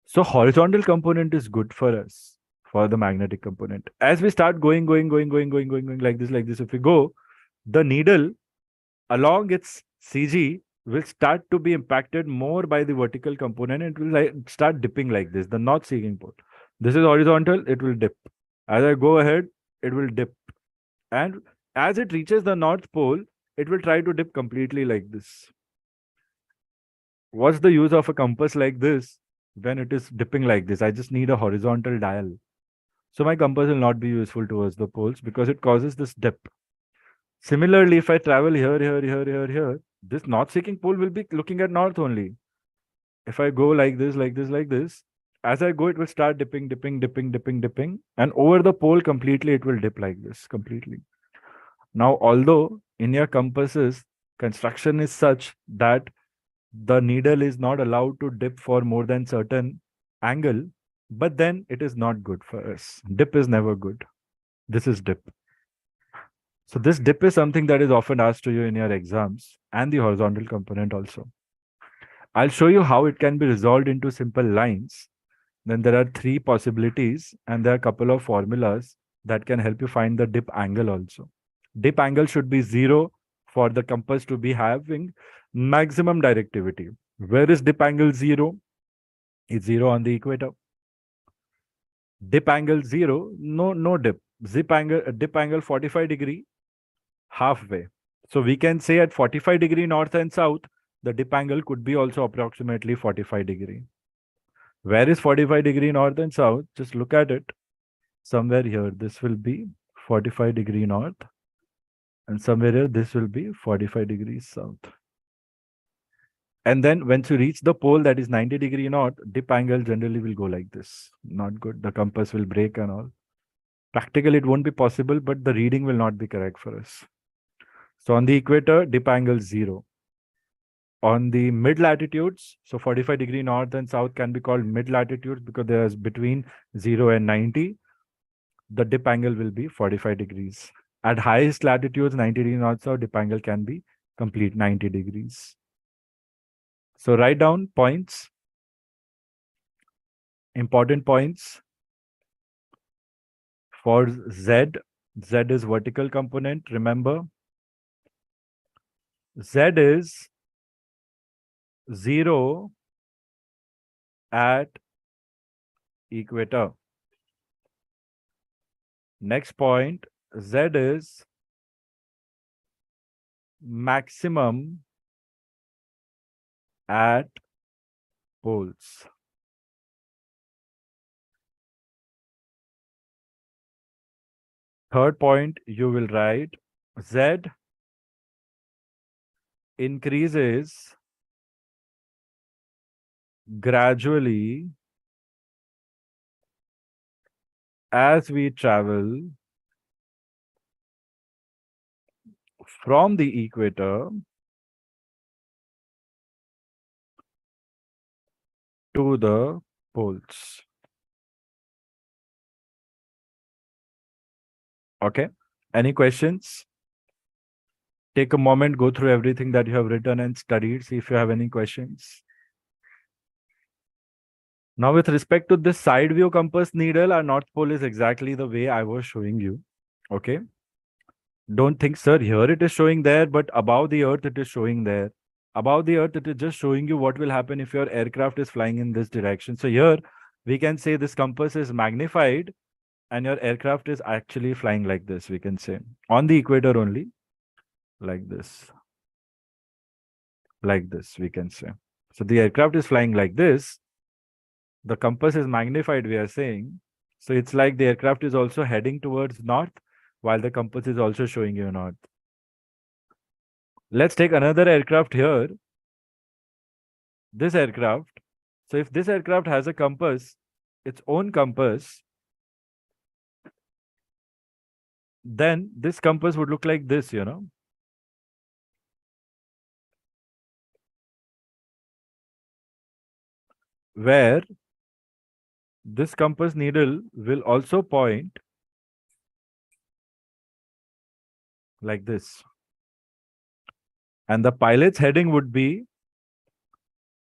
So horizontal component is good for us, for the magnetic component. As we start going like this, if we go, the needle along its CG will start to be impacted more by the vertical component. It will start dipping like this, the north seeking pole. This is horizontal, it will dip. As I go ahead, it will dip. And as it reaches the North Pole, it will try to dip completely like this. What's the use of a compass like this when it is dipping like this? I just need a horizontal dial. So my compass will not be useful towards the poles because it causes this dip. Similarly, if I travel here, this north-seeking pole will be looking at north only. If I go like this, as I go, it will start dipping. And over the pole completely, it will dip like this completely. Now, although in your compasses, construction is such that the needle is not allowed to dip for more than certain angle, but then it is not good for us. Dip is never good. This is dip. So this dip is something that is often asked to you in your exams and the horizontal component also. I'll show you how it can be resolved into simple lines. Then there are 3 possibilities and there are a couple of formulas that can help you find the dip angle also. Dip angle should be 0 for the compass to be having maximum directivity. Where is dip angle 0? It's 0 on the equator. Dip angle 0, no dip. Dip angle 45 degree, halfway. So we can say at 45 degree north and south, the dip angle could be also approximately 45 degree. Where is 45 degree north and south? Just look at it. Somewhere here, this will be 45 degree north. And somewhere here, this will be 45 degrees south. And then once you reach the pole that is 90 degree north, dip angle generally will go like this. Not good. The compass will break and all. Practically, it won't be possible, but the reading will not be correct for us. So on the equator, dip angle 0. On the mid latitudes, so 45 degree north and south can be called mid latitudes because there's between 0 and 90. The dip angle will be 45 degrees. At highest latitudes, 90 degree north south, dip angle can be complete 90 degrees. So write down points, important points for Z. Z is vertical component. Remember, Z is 0 at equator. Next point, Z is maximum at poles. Third point, you will write Z increases gradually as we travel from the equator to the poles. Okay. Any questions? Take a moment, go through everything that you have written and studied, see if you have any questions. Now, with respect to this side view compass needle, our North Pole is exactly the way I was showing you. Okay. Don't think, sir, here it is showing there, but above the earth it is showing there. Above the earth, it is just showing you what will happen if your aircraft is flying in this direction. So here we can say this compass is magnified and your aircraft is actually flying like this, we can say. On the equator only, like this. Like this, we can say. So the aircraft is flying like this. The compass is magnified, we are saying. So it's like the aircraft is also heading towards north, while the compass is also showing you north. Let's take another aircraft here. This aircraft. So if this aircraft has a compass, its own compass, then this compass would look like this, where this compass needle will also point like this. And the pilot's heading would be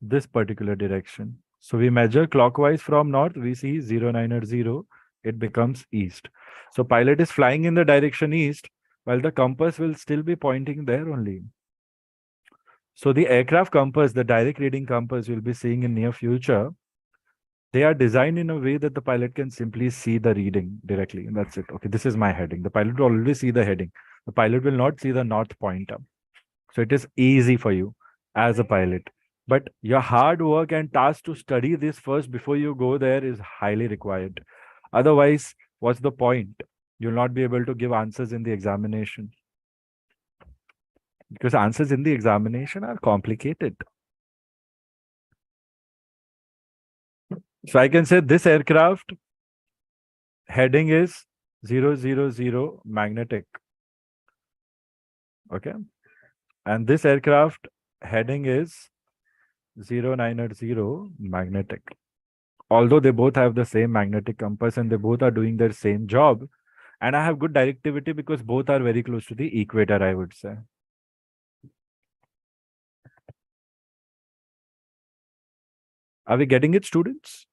this particular direction. So we measure clockwise from north, we see 090, it becomes east. So pilot is flying in the direction east, while the compass will still be pointing there only. So the aircraft compass, the direct reading compass you'll be seeing in near future, they are designed in a way that the pilot can simply see the reading directly. And that's it. Okay, this is my heading. The pilot will always see the heading. The pilot will not see the north pointer. So it is easy for you as a pilot. But your hard work and task to study this first before you go there is highly required. Otherwise, what's the point? You'll not be able to give answers in the examination. Because answers in the examination are complicated. So I can say this aircraft heading is 000 magnetic. Okay. And this aircraft heading is 090 magnetic. Although they both have the same magnetic compass and they both are doing their same job. And I have good directivity because both are very close to the equator, I would say. Are we getting it, students?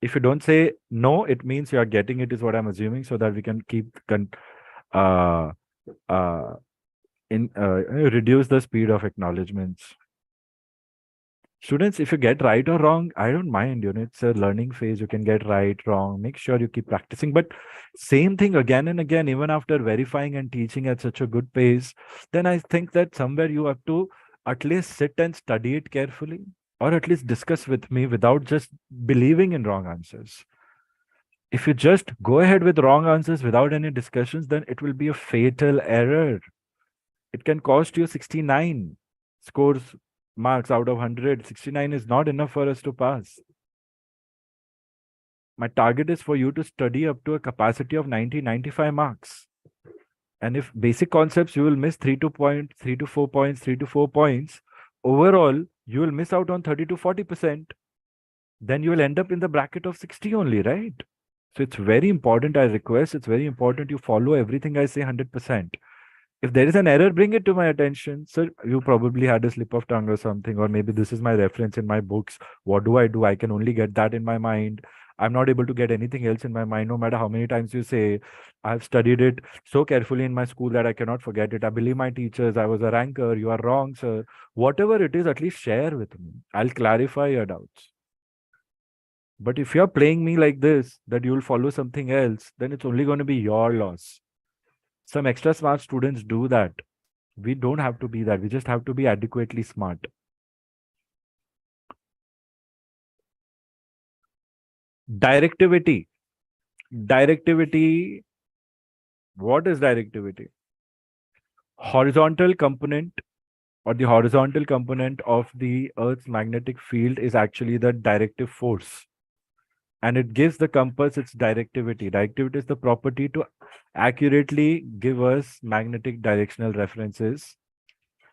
If you don't say no, it means you are getting it, is what I'm assuming, so that we can keep uh, uh, reduce the speed of acknowledgements. Students, if you get right or wrong, I don't mind. It's a learning phase. You can get right, wrong. Make sure you keep practicing. But same thing again and again, even after verifying and teaching at such a good pace, then I think that somewhere you have to at least sit and study it carefully, or at least discuss with me without just believing in wrong answers. If you just go ahead with wrong answers without any discussions, then it will be a fatal error. It can cost you 69 scores marks out of 100. 69 is not enough for us to pass. My target is for you to study up to a capacity of 90, 95 marks. And if basic concepts, you will miss 3 to 4 points, 3 to 4 points. Overall, you will miss out on 30 to 40%. Then you will end up in the bracket of 60 only, right? So it's very important. I request, it's very important you follow everything I say 100%. If there is an error, bring it to my attention. Sir, you probably had a slip of tongue or something, or maybe this is my reference in my books. What do? I can only get that in my mind. I'm not able to get anything else in my mind, no matter how many times you say. I've studied it so carefully in my school that I cannot forget it. I believe my teachers. I was a ranker. You are wrong, sir. Whatever it is, at least share with me. I'll clarify your doubts. But if you're playing me like this, that you'll follow something else, then it's only going to be your loss. Some extra smart students do that. We don't have to be that. We just have to be adequately smart. Directivity. Directivity. What is directivity? Horizontal component or the horizontal component of the Earth's magnetic field is actually the directive force. And it gives the compass its directivity. Directivity is the property to accurately give us magnetic directional references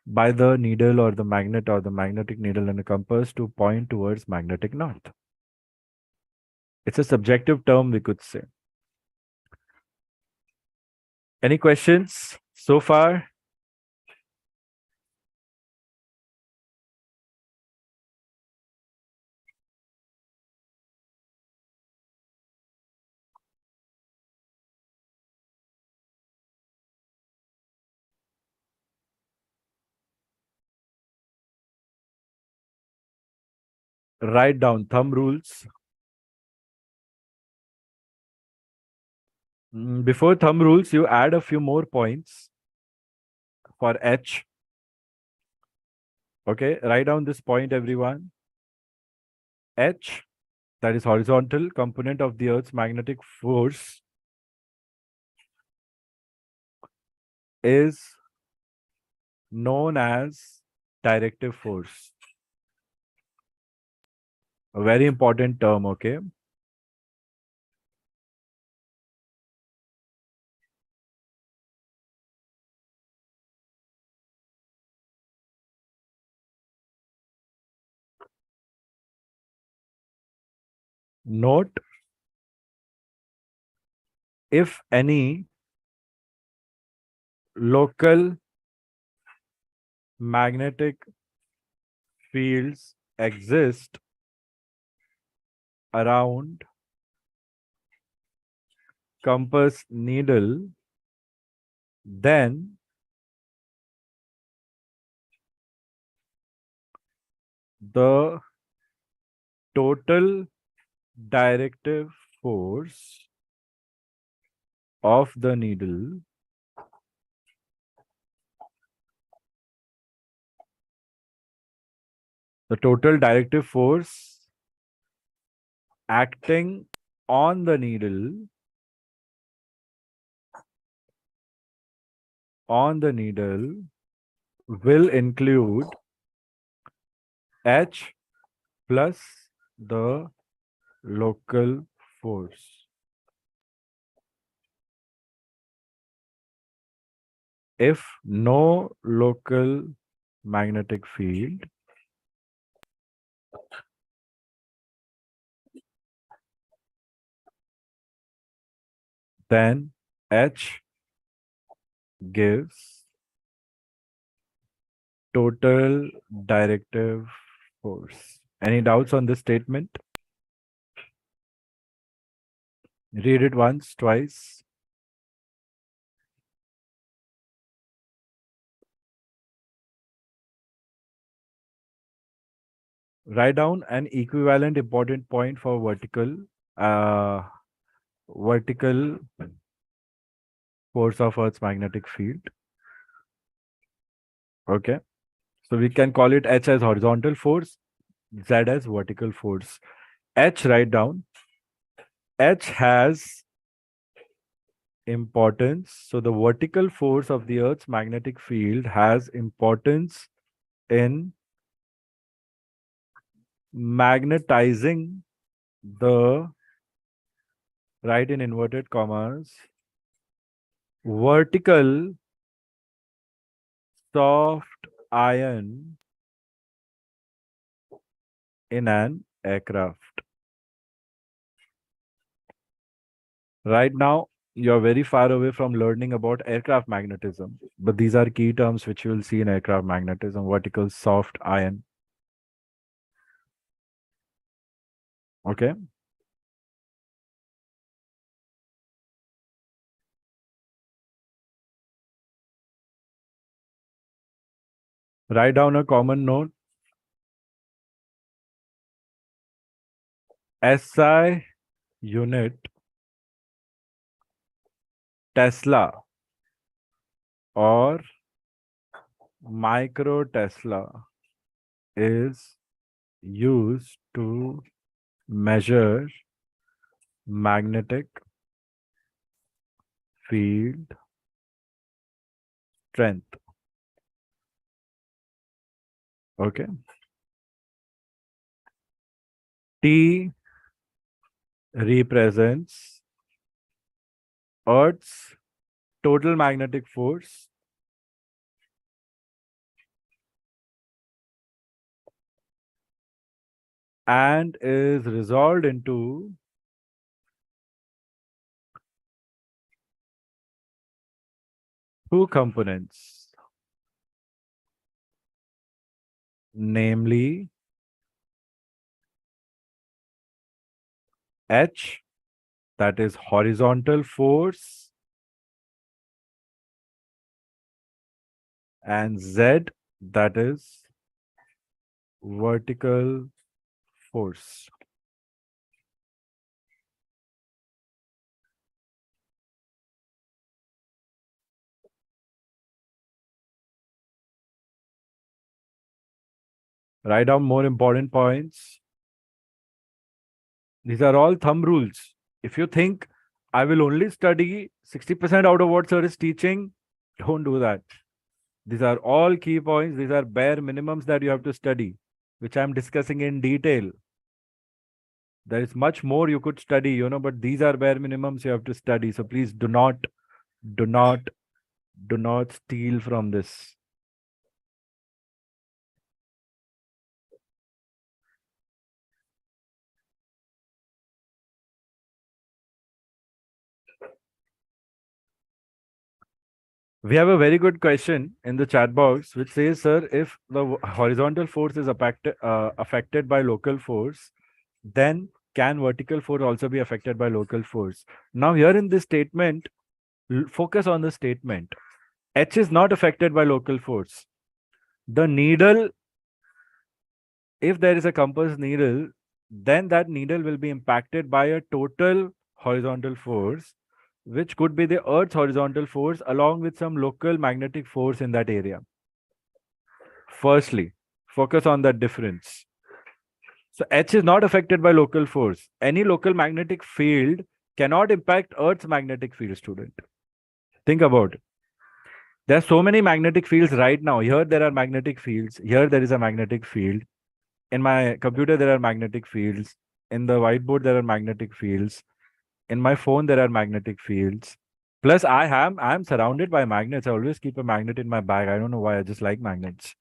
by the needle or the magnet or the magnetic needle and the compass to point towards magnetic north. It's a subjective term, we could say. Any questions so far? Write down thumb rules. Before thumb rules, you add a few more points for H. Okay, write down this point, everyone. H, that is horizontal component of the Earth's magnetic force, is known as directive force. A very important term, okay? Note, if any local magnetic fields exist around compass needle, then the total directive force of the needle the total directive force acting on the needle will include H plus the local force. If no local magnetic field, then H gives total directive force. Any doubts on this statement? Read it once, twice. Write down an equivalent important point for vertical force of Earth's magnetic field. Okay. So we can call it H as horizontal force, Z as vertical force. H, write down. H has importance. So the vertical force of the Earth's magnetic field has importance in magnetizing the, write in inverted commas, vertical soft iron in an aircraft. Right now, you're very far away from learning about aircraft magnetism, but these are key terms which you will see in aircraft magnetism: vertical soft iron. Okay. Write down a common note. SI unit Tesla or micro Tesla is used to measure magnetic field strength. Okay. T represents Earth's total magnetic force and is resolved into two components, namely H, that is horizontal force, and Z, that is vertical force. Write down more important points. These are all thumb rules. If you think I will only study 60% out of what sir is teaching, don't do that. These are all key points. These are bare minimums that you have to study, which I'm discussing in detail. There is much more you could study, but these are bare minimums you have to study. So please do not, do not, do not steal from this. We have a very good question in the chat box, which says, sir, if the horizontal force is affected by local force, then can vertical force also be affected by local force? Now, here in this statement, focus on the statement. H is not affected by local force. The needle, if there is a compass needle, then that needle will be impacted by a total horizontal force, which could be the Earth's horizontal force along with some local magnetic force in that area. Firstly, focus on that difference. So H is not affected by local force. Any local magnetic field cannot impact Earth's magnetic field, student. Think about it. There are so many magnetic fields right now. Here there are magnetic fields. Here there is a magnetic field. In my computer, there are magnetic fields. In the whiteboard, there are magnetic fields. In my phone, there are magnetic fields. Plus, I am surrounded by magnets. I always keep a magnet in my bag. I don't know why. I just like magnets.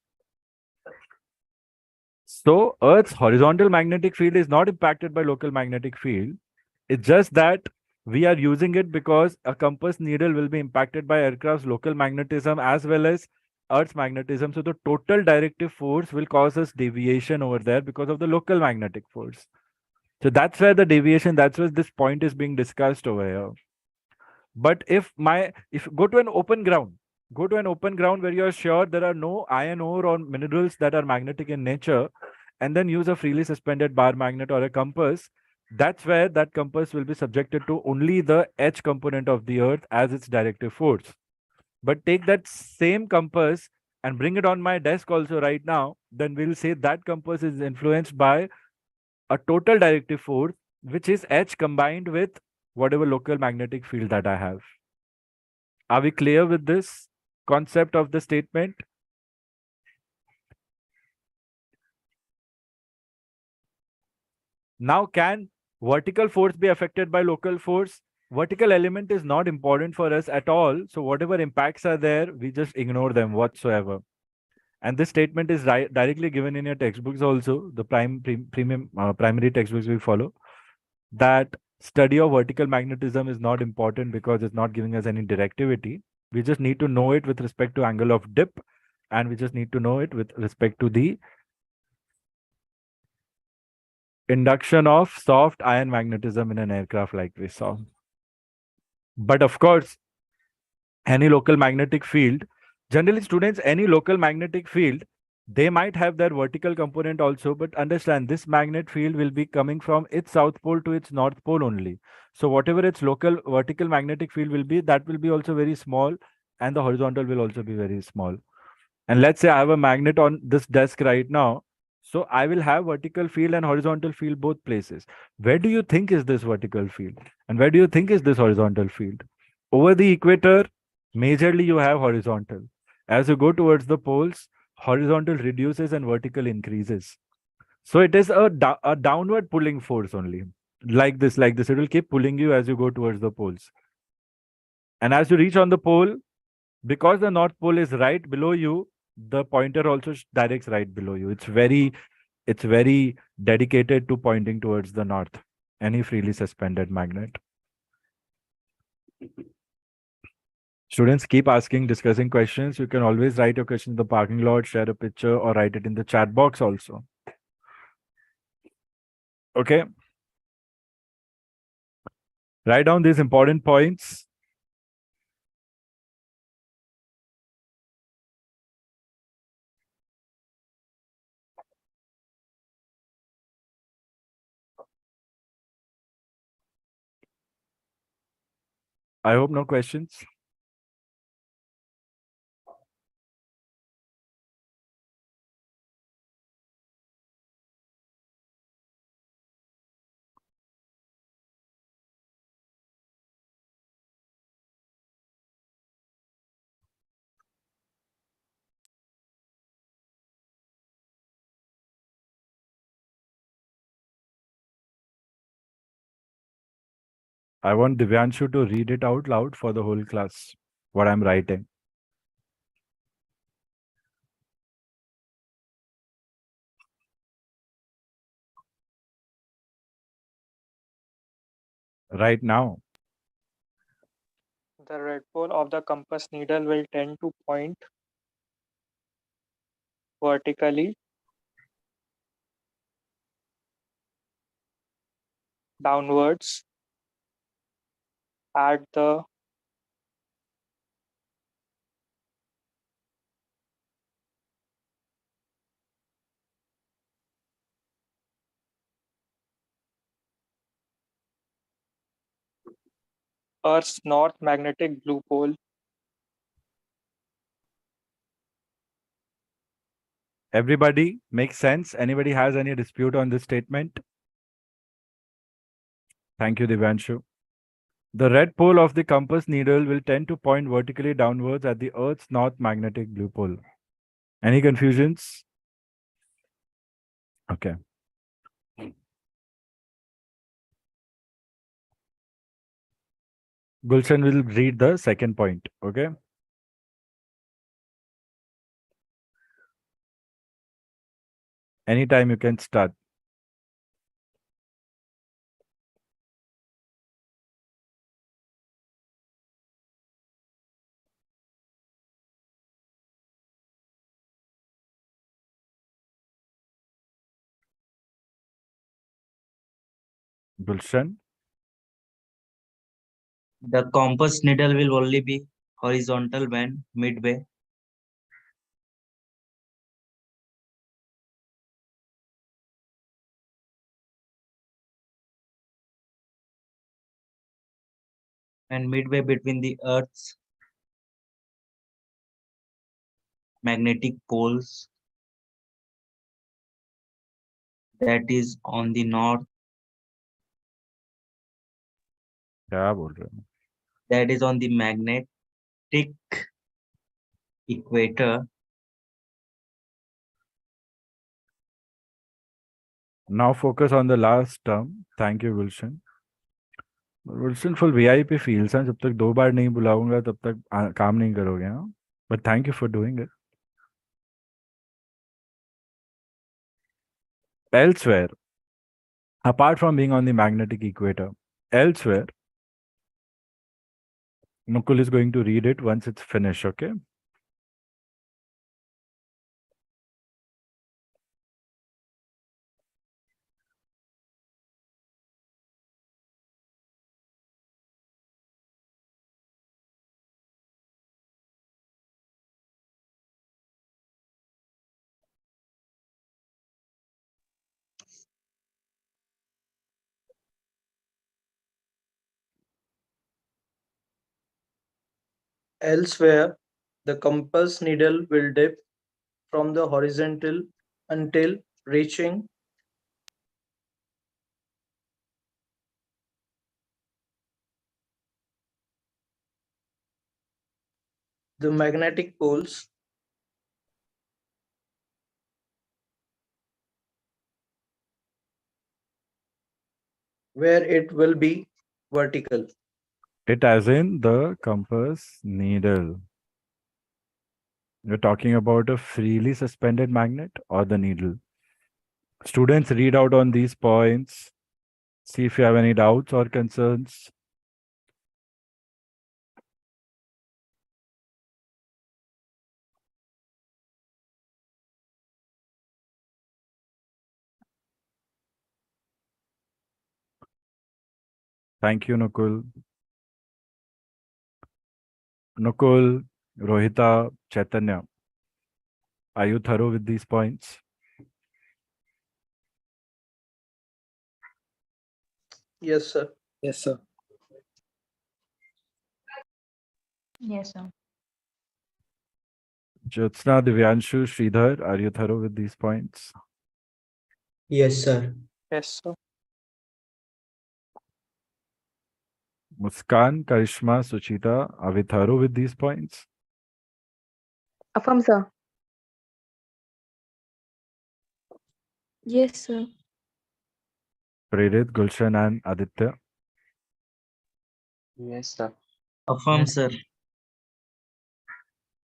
So Earth's horizontal magnetic field is not impacted by local magnetic field. It's just that we are using it because a compass needle will be impacted by aircraft's local magnetism as well as Earth's magnetism. So the total directive force will cause us deviation over there because of the local magnetic force. So that's where the deviation, that's where this point is being discussed over here. But if go to an open ground where you are sure there are no iron ore or minerals that are magnetic in nature, and then use a freely suspended bar magnet or a compass, that's where that compass will be subjected to only the H component of the earth as its directive force. But take that same compass and bring it on my desk also right now, then we'll say that compass is influenced by a total directive force, which is H combined with whatever local magnetic field that I have. Are we clear with this concept of the statement? Now, can vertical force be affected by local force? Vertical element is not important for us at all. So whatever impacts are there, we just ignore them whatsoever. And this statement is directly given in your textbooks also, the primary textbooks we follow, that study of vertical magnetism is not important because it's not giving us any directivity. We just need to know it with respect to angle of dip, and we just need to know it with respect to the induction of soft iron magnetism in an aircraft like we saw. But of course, any local magnetic field, generally students, any local magnetic field They might have their vertical component also, but understand this magnet field will be coming from its south pole to its north pole only. So whatever its local vertical magnetic field will be, that will be also very small, and the horizontal will also be very small. And let's say I have a magnet on this desk right now. So I will have vertical field and horizontal field both places. Where do you think is this vertical field? And where do you think is this horizontal field? Over the equator, majorly you have horizontal. As you go towards the poles, horizontal reduces and vertical increases. So it is a downward pulling force only. Like this, like this. It will keep pulling you as you go towards the poles. And as you reach on the pole, because the north pole is right below you, the pointer also directs right below you. It's very dedicated to pointing towards the north. Any freely suspended magnet. Students, keep asking, discussing questions. You can always write your question in the parking lot, share a picture, or write it in the chat box also. Okay. Write down these important points. I hope no questions. I want Divyanshu to read it out loud for the whole class, what I'm writing. Right now. The red pole of the compass needle will tend to point vertically downwards at the Earth's north magnetic blue pole. Everybody, makes sense? Anybody has any dispute on this statement? Thank you, Divyanshu. The red pole of the compass needle will tend to point vertically downwards at the Earth's north magnetic blue pole. Any confusions? Okay. Gulshan will read the second point. Okay. Anytime you can start. Gulshan. The compass needle will only be horizontal when midway. And midway between the Earth's magnetic poles, that is on the north, क्या बोल रहे हो? that is on the magnetic equator. Now focus on the last term. Thank you, Gulshan. Gulshan full VIP feels हैं. जब तक 2 बार नहीं बुलाऊंगा तब तक काम नहीं करोगे हाँ? But thank you for doing it. Elsewhere, apart from being on the magnetic equator, elsewhere, Nukul is going to read it once it's finished, okay? Elsewhere, the compass needle will dip from the horizontal until reaching the magnetic poles, where it will be vertical. It as in the compass needle. You're talking about a freely suspended magnet or the needle? Students, read out on these points. See if you have any doubts or concerns. Thank you, Nukul. Nukul, Rohita, Chaitanya. Are you thorough with these points? Yes, sir. Yes, sir. Yes, sir. Jyotsna, Divyanshu, Sridhar, are you thorough with these points? Yes, sir. Yes, sir. Muskan, Karishma, Suchita, are we thorough with these points? Affirm, sir. Yes, sir. Prerit, Gulshan and Aditya. Yes, sir. Affirm, sir.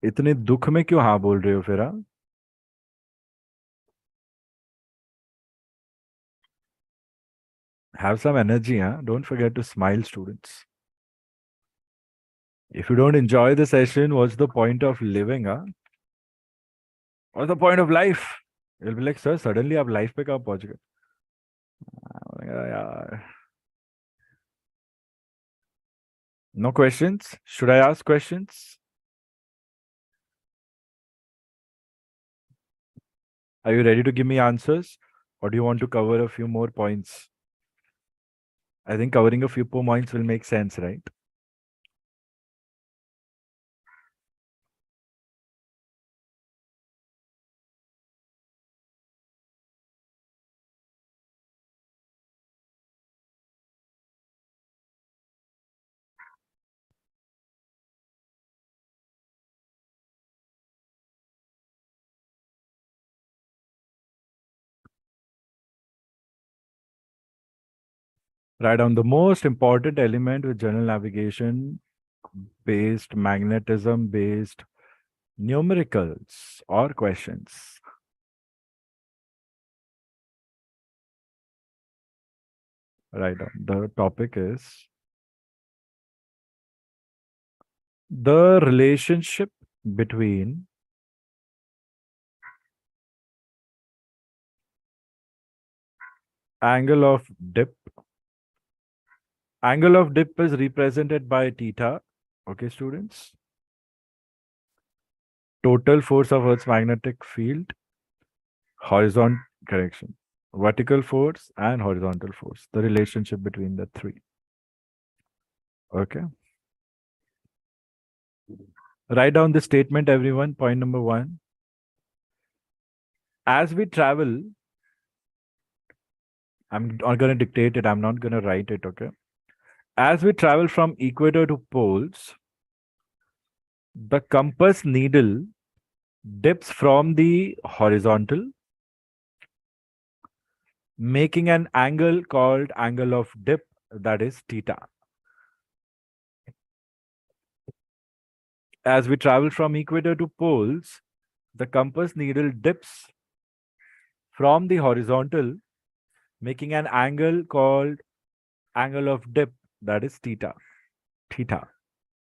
इतने दुख में क्यों हाँ बोल रहे हो फिर आप? Have some energy, huh? Don't forget to smile, students. If you don't enjoy the session, what's the point of living, huh? What's the point of life? You'll be like, sir, suddenly आप life पे कहाँ पहुंच गए? यार. No questions? Should I ask questions? Are you ready to give me answers? Or do you want to cover a few more points? I think covering a few more points will make sense, right? Write down the most important element with general navigation based, magnetism based numericals or questions. Write down. The topic is the relationship between angle of dip. Angle of dip is represented by theta. Okay, students. Total force of Earth's magnetic field, horizontal correction, vertical force and horizontal force. The relationship between the three. Okay. Write down the statement, everyone. Point number 1. As we travel, I'm not going to dictate it. I'm not going to write it. Okay. As we travel from equator to poles, the compass needle dips from the horizontal, making an angle called angle of dip, that is theta. As we travel from equator to poles, the compass needle dips from the horizontal, making an angle called angle of dip, that is theta. Theta.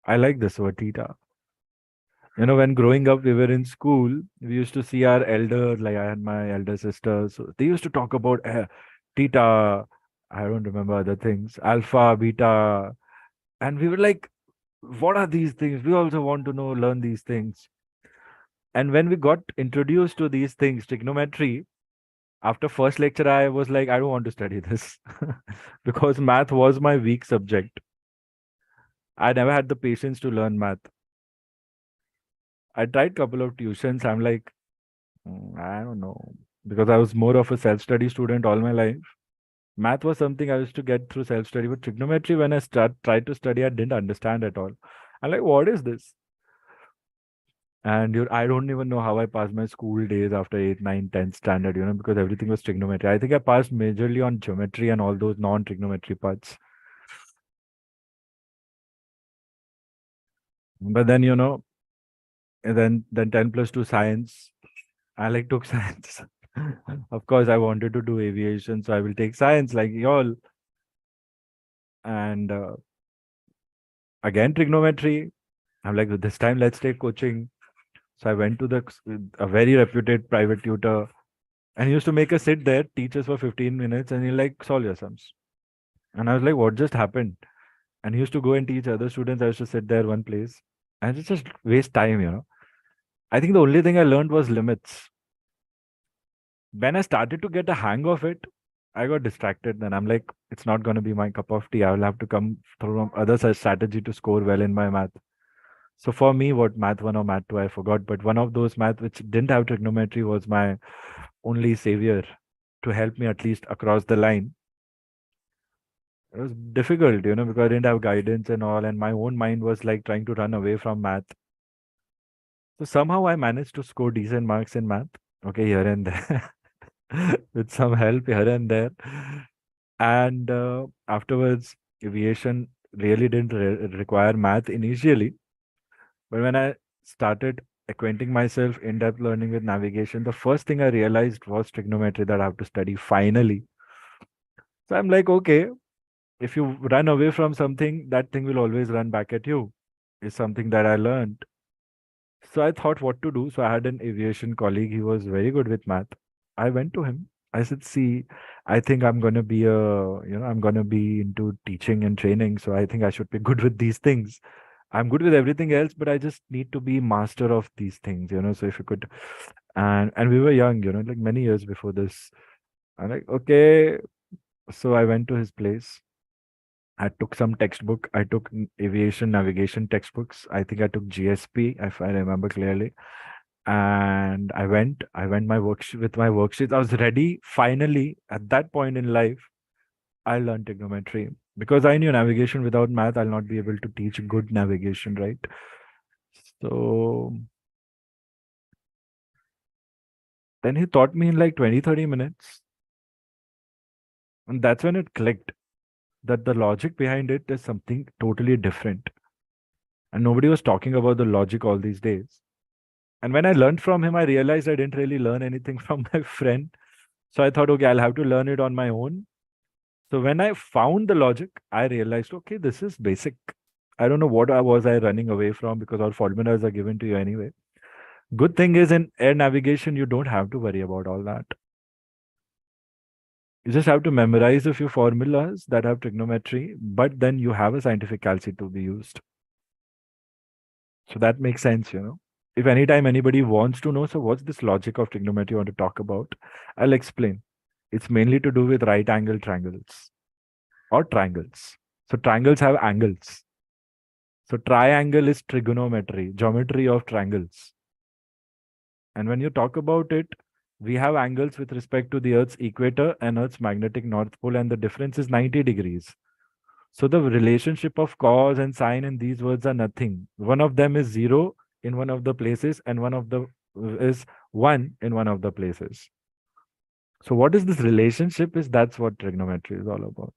I like this word, theta. You know, when growing up, we were in school, we used to see our elder, like I had my elder sister, so they used to talk about theta, I don't remember other things, alpha, beta, and we were like, what are these things? We also want to know, learn these things. And when we got introduced to these things, trigonometry, after first lecture, I was like, I don't want to study this because math was my weak subject. I never had the patience to learn math. I tried couple of tuitions. I'm like, I don't know, because I was more of a self-study student all my life. Math was something I used to get through self-study, but trigonometry, when I tried to study, I didn't understand at all. I'm like, what is this? And I don't even know how I passed my school days after 8, 9, 10 standard, because everything was trigonometry. I think I passed majorly on geometry and all those non-trigonometry parts. But then, and then 10 plus 2 science. I like took science. Of course, I wanted to do aviation, so I will take science like y'all. And again, trigonometry. I'm like, this time let's take coaching. So I went to a very reputed private tutor, and he used to make us sit there, teach us for 15 minutes, and he like solve your sums. And I was like, what just happened? And he used to go and teach other students. I used to sit there one place, and it's just waste time. I think the only thing I learned was limits. When I started to get a hang of it, I got distracted. Then I'm like, it's not going to be my cup of tea. I will have to come through some other such strategy to score well in my math. So for me, what math one or math two, I forgot. But one of those math which didn't have trigonometry was my only savior to help me at least across the line. It was difficult, because I didn't have guidance and all, and my own mind was like trying to run away from math. So somehow I managed to score decent marks in math. Okay, here and there, with some help here and there. And afterwards, aviation really didn't require math initially. But when I started acquainting myself in depth learning with navigation, the first thing I realized was trigonometry that I have to study finally. So I'm like, okay, if you run away from something, that thing will always run back at you, is something that I learned. So I thought what to do. So I had an aviation colleague. He was very good with math. I went to him. I said, see, I think I'm going to be I'm going to be into teaching and training. So I think I should be good with these things. I'm good with everything else, but I just need to be master of these things. So if you could, and we were young, like many years before this. I'm like, okay. So I went to his place. I took some textbook. I took aviation navigation textbooks. I think I took GSP, if I remember clearly. And I went my worksheet with my worksheets. I was ready. Finally, at that point in life, I learned trigonometry because I knew navigation without math, I'll not be able to teach good navigation, right? So then he taught me in like 20, 30 minutes. And that's when it clicked that the logic behind it is something totally different. And nobody was talking about the logic all these days. And when I learned from him, I realized I didn't really learn anything from my friend. So I thought, okay, I'll have to learn it on my own. So when I found the logic, I realized, okay, this is basic. I don't know what I was running away from because all formulas are given to you anyway. Good thing is in air navigation, you don't have to worry about all that. You just have to memorize a few formulas that have trigonometry, but then you have a scientific calci to be used. So that makes sense. If anytime anybody wants to know, so what's this logic of trigonometry you want to talk about? I'll explain. It's mainly to do with right angle triangles or triangles. So triangles have angles. So triangle is trigonometry, geometry of triangles. And when you talk about it, we have angles with respect to the Earth's equator and Earth's magnetic north pole, and the difference is 90 degrees. So the relationship of cos and sine in these words are nothing. One of them is 0 in one of the places, and one of the is 1 in one of the places. So what is this relationship is that's what trigonometry is all about.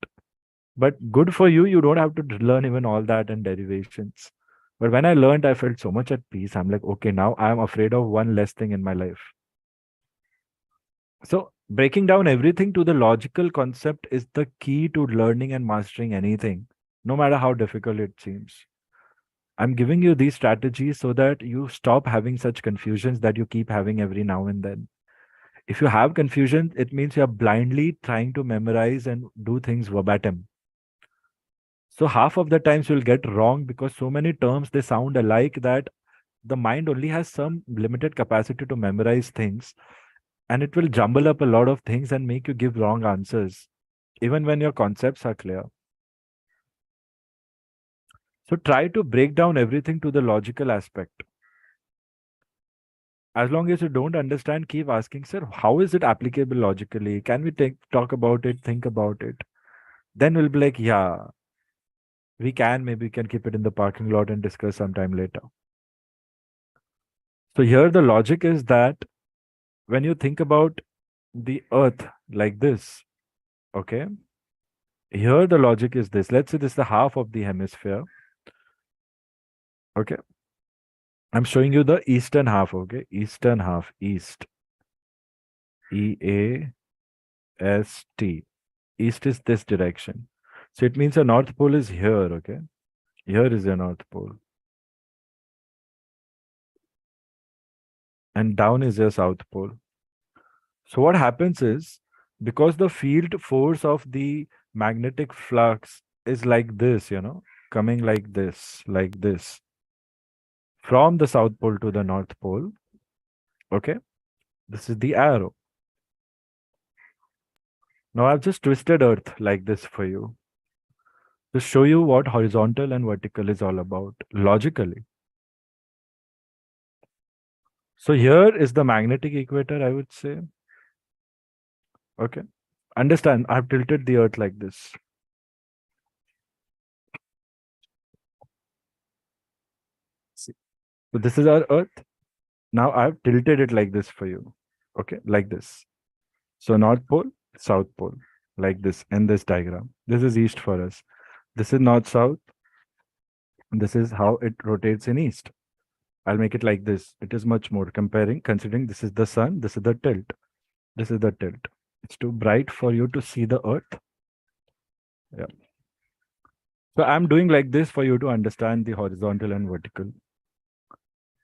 But good for you, you don't have to learn even all that and derivations. But when I learned, I felt so much at peace. I'm like, okay, now I'm afraid of one less thing in my life. So breaking down everything to the logical concept is the key to learning and mastering anything, no matter how difficult it seems. I'm giving you these strategies so that you stop having such confusions that you keep having every now and then. If you have confusion, it means you're blindly trying to memorize and do things verbatim. So half of the times you'll get wrong because so many terms they sound alike that the mind only has some limited capacity to memorize things, and it will jumble up a lot of things and make you give wrong answers even when your concepts are clear. So try to break down everything to the logical aspect. As long as you don't understand, keep asking, sir, how is it applicable logically? Can we talk about it, think about it? Then we'll be like, yeah, maybe we can keep it in the parking lot and discuss sometime later. So here the logic is that when you think about the earth like this, okay, here the logic is this. Let's say this is the half of the hemisphere. Okay. I'm showing you the eastern half, okay? Eastern half, east. EAST. East is this direction. So it means the North Pole is here, okay? Here is the North Pole. And down is your South Pole. So what happens is, because the field force of the magnetic flux is like this, coming like this, from the South Pole to the North Pole, okay? This is the arrow. Now I've just twisted Earth like this for you to show you what horizontal and vertical is all about logically. So here is the magnetic equator, I would say. Okay. Understand, I've tilted the Earth like this. See. So this is our Earth. Now I've tilted it like this for you. Okay, like this. So North Pole, South Pole, like this in this diagram. This is east for us. This is north-south. This is how it rotates in east. I'll make it like this. It is much more considering this is the sun, this is the tilt. This is the tilt. It's too bright for you to see the earth. Yeah. So I'm doing like this for you to understand the horizontal and vertical.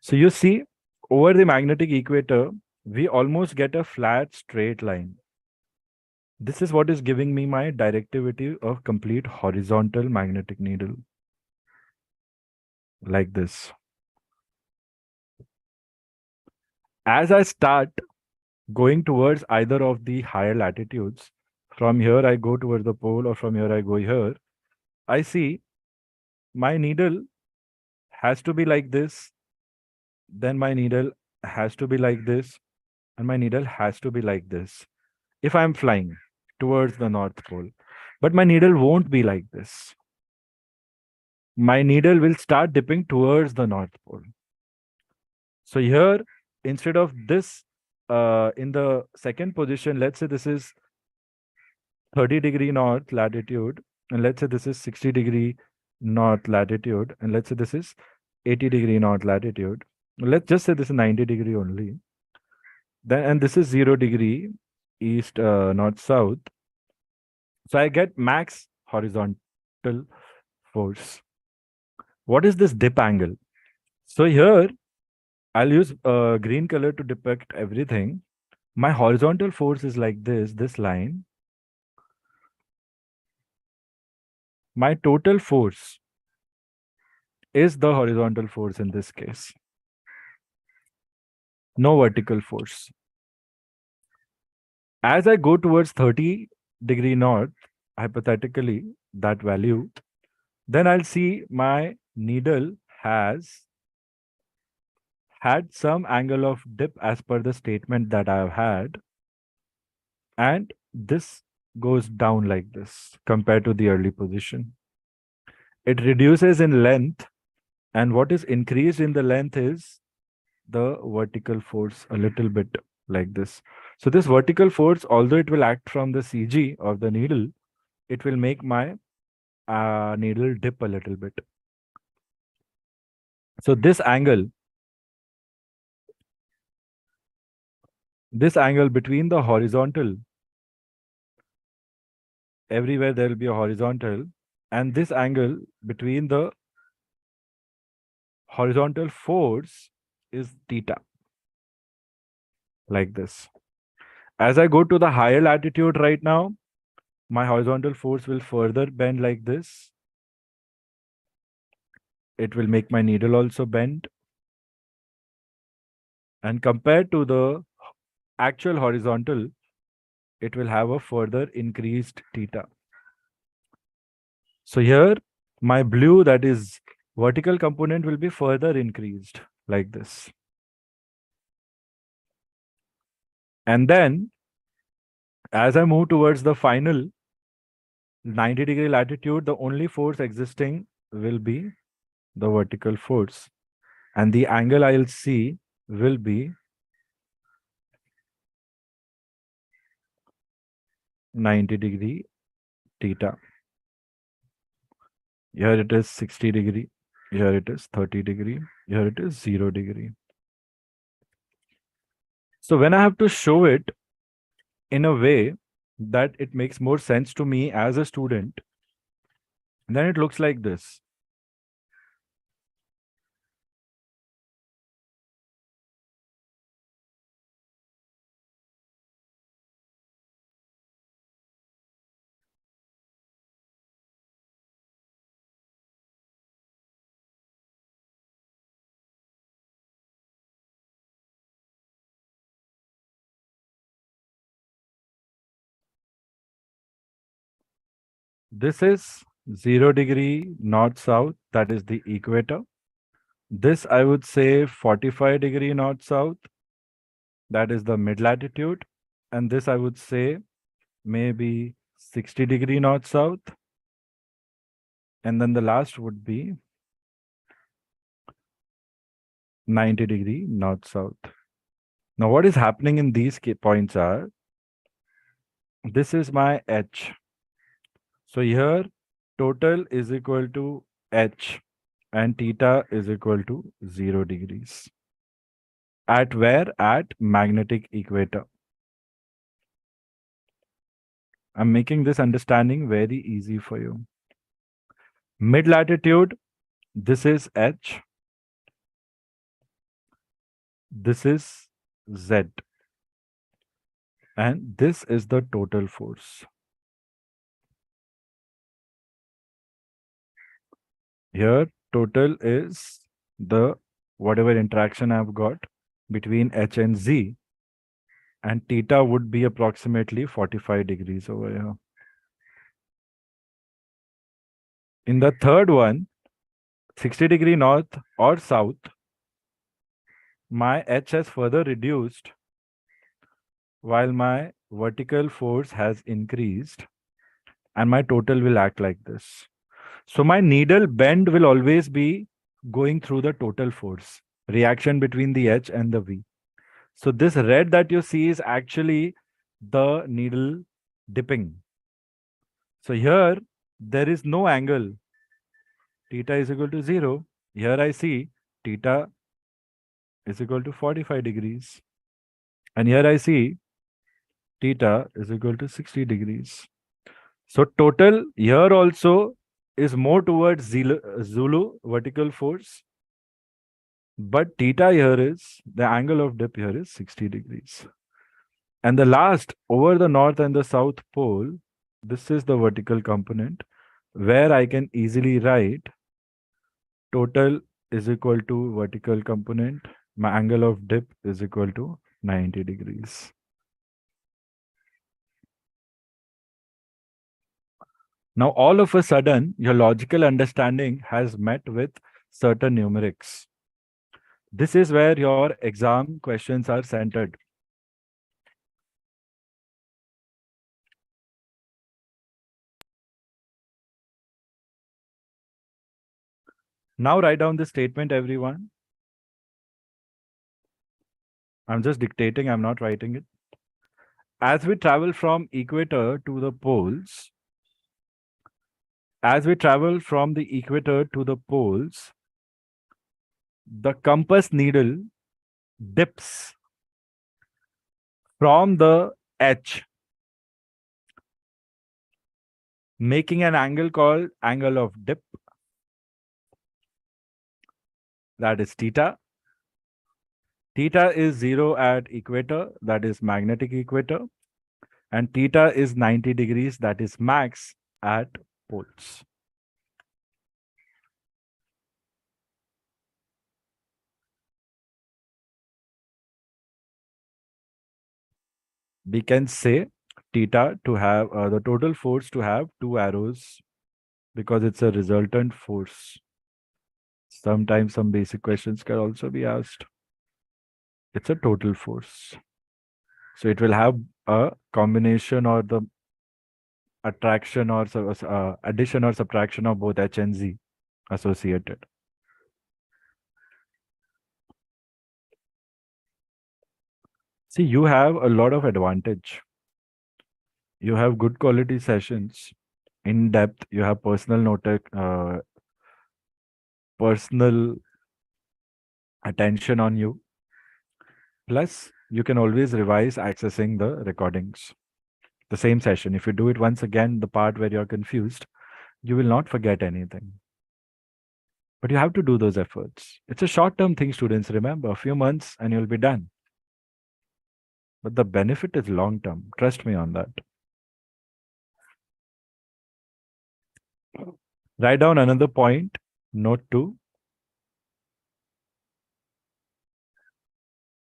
So you see, over the magnetic equator, we almost get a flat straight line. This is what is giving me my directivity of complete horizontal magnetic needle. Like this. As I start going towards either of the higher latitudes, from here I go towards the pole or from here I go here, I see my needle has to be like this, then my needle has to be like this, and my needle has to be like this if I'm flying towards the North Pole. But my needle won't be like this. My needle will start dipping towards the North Pole. So here, instead of this, in the second position, let's say this is 30-degree north latitude, and let's say this is 60-degree north latitude, and let's say this is 80-degree north latitude. Let's just say this is 90-degree only. Then, and this is 0-degree east, north, south. So I get max horizontal force. What is this dip angle? So here, I'll use green color to depict everything. My horizontal force is like this line. My total force is the horizontal force in this case. No vertical force. As I go towards 30-degree north, hypothetically, that value, then I'll see my needle has had some angle of dip as per the statement that I have had. And this goes down like this compared to the early position. It reduces in length, and what is increased in the length is the vertical force a little bit like this. So this vertical force, although it will act from the CG of the needle, it will make my needle dip a little bit. So this angle between the horizontal, everywhere there will be a horizontal, and this angle between the horizontal force is theta, like this. As I go to the higher latitude right now, my horizontal force will further bend like this. It will make my needle also bend. And compared to the actual horizontal, it will have a further increased theta. So here, my blue, that is vertical component, will be further increased like this. And then as I move towards the final 90-degree latitude, the only force existing will be the vertical force. And the angle I'll see will be 90-degree theta. Here it is 60-degree. Here it is 30-degree. Here it is 0-degree. So when I have to show it in a way that it makes more sense to me as a student, then it looks like this. This is 0-degree north-south, that is the equator. This I would say 45-degree north-south, that is the mid-latitude. And this I would say maybe 60-degree north-south. And then the last would be 90-degree north-south. Now what is happening in these points are, this is my H. So here total is equal to H and theta is equal to 0 degrees. At where? At magnetic equator. I'm making this understanding very easy for you. Mid latitude, this is H. This is Z. And this is the total force. Here, total is the whatever interaction I've got between H and Z. And theta would be approximately 45 degrees over here. In the third one, 60-degree north or south, my H has further reduced while my vertical force has increased, and my total will act like this. So my needle bend will always be going through the total force, reaction between the H and the V. So this red that you see is actually the needle dipping. So here there is no angle. Theta is equal to 0. Here I see theta is equal to 45 degrees. And here I see theta is equal to 60 degrees. So total here also is more towards Zulu vertical force. But theta here is, the angle of dip here is 60 degrees. And the last, over the north and the south pole, this is the vertical component, where I can easily write total is equal to vertical component. My angle of dip is equal to 90 degrees. Now, all of a sudden, your logical understanding has met with certain numerics. This is where your exam questions are centered. Now write down this statement, everyone. I'm just dictating, I'm not writing it. As we travel from equator to the poles, the compass needle dips from the H, making an angle called angle of dip. That is theta. Theta is 0 at equator, that is magnetic equator. And theta is 90 degrees, that is max at poles. We can say theta to have the total force to have 2 arrows because it's a resultant force. Sometimes some basic questions can also be asked. It's a total force. So it will have a combination or the attraction or addition or subtraction of both H and Z associated. See, you have a lot of advantage. You have good quality sessions, in depth. You have personal attention on you. Plus, you can always revise accessing the recordings. The same session. If you do it once again, the part where you're confused, you will not forget anything. But you have to do those efforts. It's a short-term thing, students. Remember, a few months and you'll be done. But the benefit is long-term. Trust me on that. Write down another point. Note 2.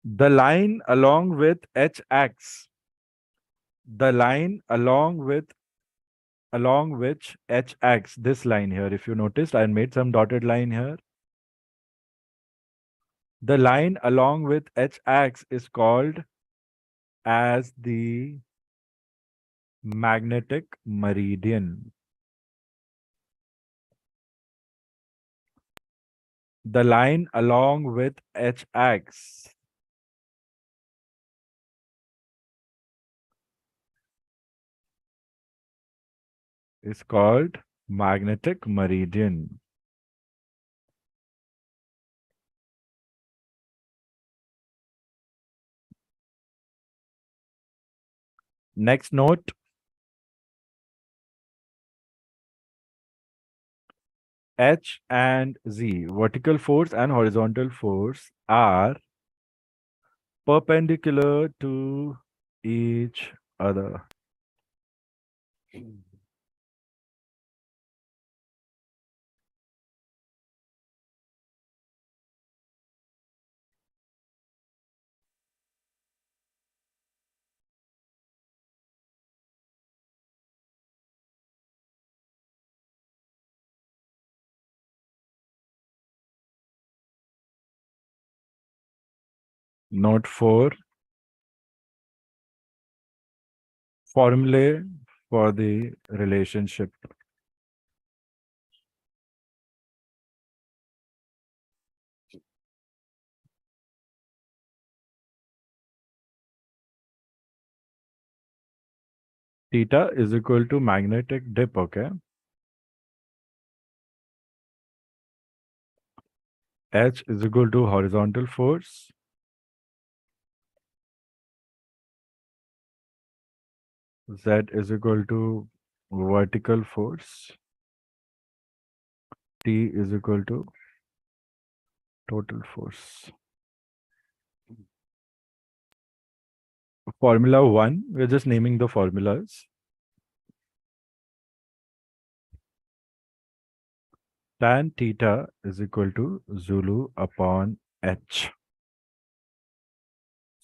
The line along with H-axis. The line along which H-axis, this line here, if you noticed, I made some dotted line here. The line along with H-axis is called as the magnetic meridian. The line along with H-axis is called magnetic meridian. Next note. H and Z, vertical force and horizontal force, are perpendicular to each other. Note 4. Formulae for the relationship. Theta is equal to magnetic dip, okay? H is equal to horizontal force. Z is equal to vertical force. T is equal to total force. Formula 1, we're just naming the formulas. Tan theta is equal to Zulu upon H.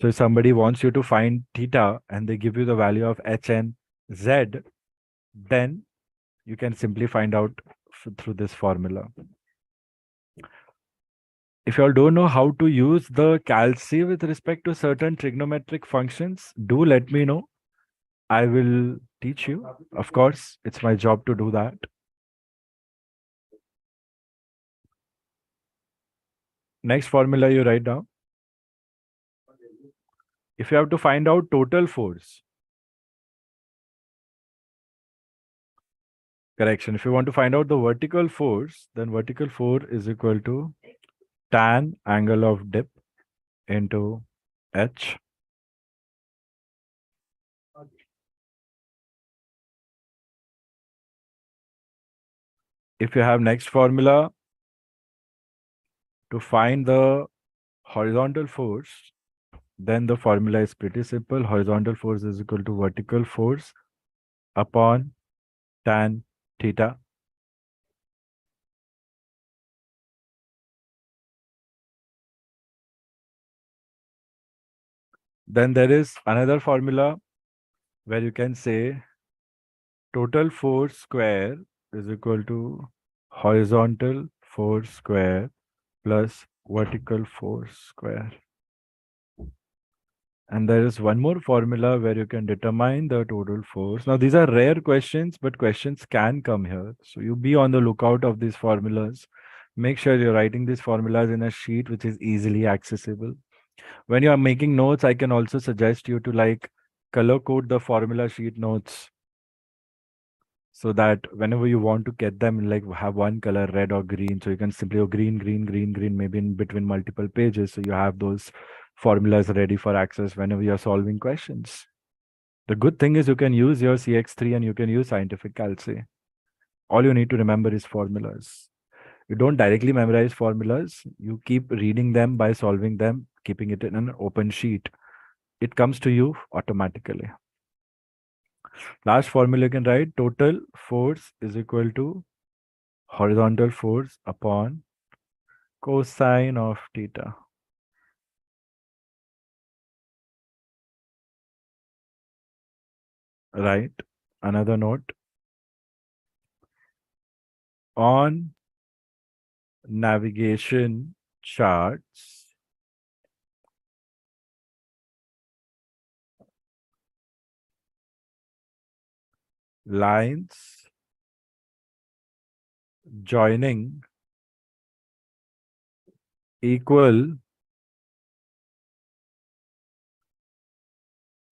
So if somebody wants you to find theta and they give you the value of H and Z, then you can simply find out through this formula. If you all don't know how to use the calci with respect to certain trigonometric functions, do let me know. I will teach you. Of course, it's my job to do that. Next formula you write down. If you have to find out total force, correction, if you want to find out the vertical force, then vertical force is equal to tan angle of dip into H. If you have next formula to find the horizontal force, then the formula is pretty simple. Horizontal force is equal to vertical force upon tan theta. Then there is another formula where you can say total force square is equal to horizontal force square plus vertical force square. And there is one more formula where you can determine the total force. Now, these are rare questions, but questions can come here. So you be on the lookout of these formulas. Make sure you're writing these formulas in a sheet which is easily accessible. When you are making notes, I can also suggest you to like color code the formula sheet notes so that whenever you want to get them, like have one color, red or green, so you can simply go green, green, green, green, maybe in between multiple pages. So you have those formulas ready for access whenever you're solving questions. The good thing is you can use your CX3 and you can use scientific calci. All you need to remember is formulas. You don't directly memorize formulas. You keep reading them by solving them, keeping it in an open sheet. It comes to you automatically. Last formula you can write: total force is equal to horizontal force upon cosine of theta. Right. Another note. On navigation charts, lines joining equal,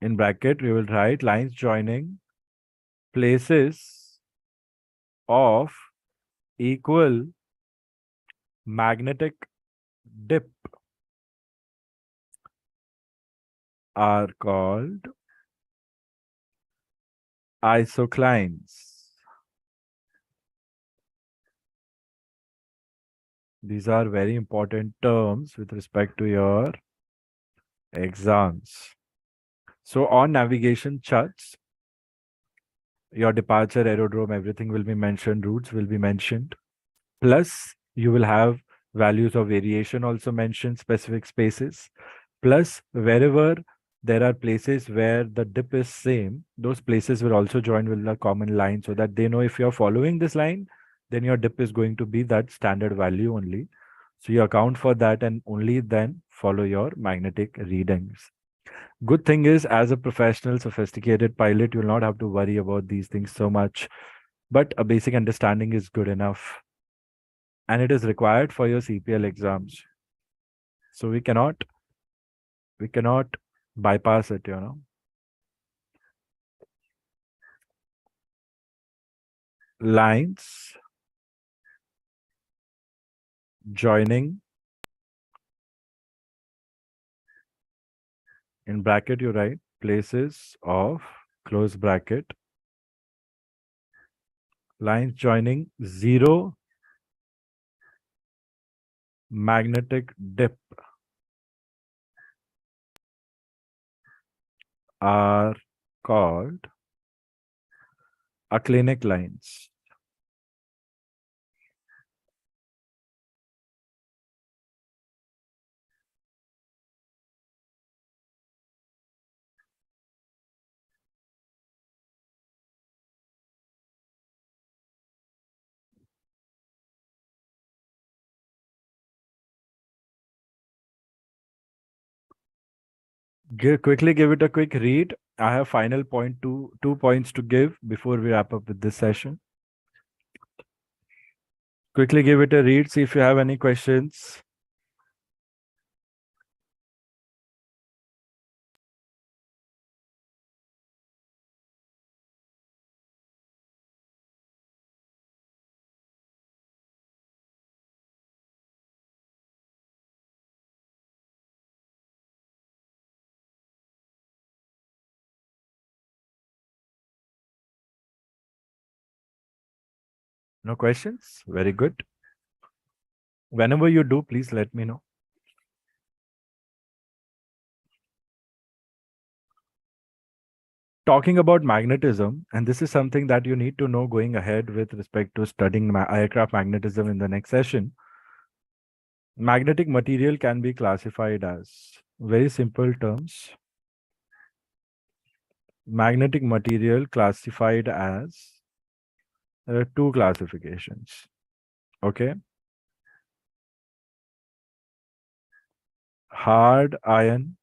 in bracket we will write lines joining places of equal magnetic dip are called isoclines. These are very important terms with respect to your exams. So on navigation charts, your departure, aerodrome, everything will be mentioned, routes will be mentioned. Plus, you will have values of variation also mentioned, specific spaces. Plus, wherever there are places where the dip is same, those places will also join with a common line so that they know if you're following this line, then your dip is going to be that standard value only. So you account for that and only then follow your magnetic readings. Good thing is, as a professional, sophisticated pilot, you'll not have to worry about these things so much. But a basic understanding is good enough. And it is required for your CPL exams. So we cannot bypass it, Lines joining, in bracket you write places of, close bracket, lines joining zero magnetic dip are called aclinic lines. Quickly give it a quick read. I have final two points to give before we wrap up with this session. Quickly give it a read, see if you have any questions. No questions? Very good. Whenever you do, please let me know. Talking about magnetism, and this is something that you need to know going ahead with respect to studying aircraft magnetism in the next session. Magnetic material can be classified as, very simple terms, magnetic material classified as, there are two classifications. Okay. Hard iron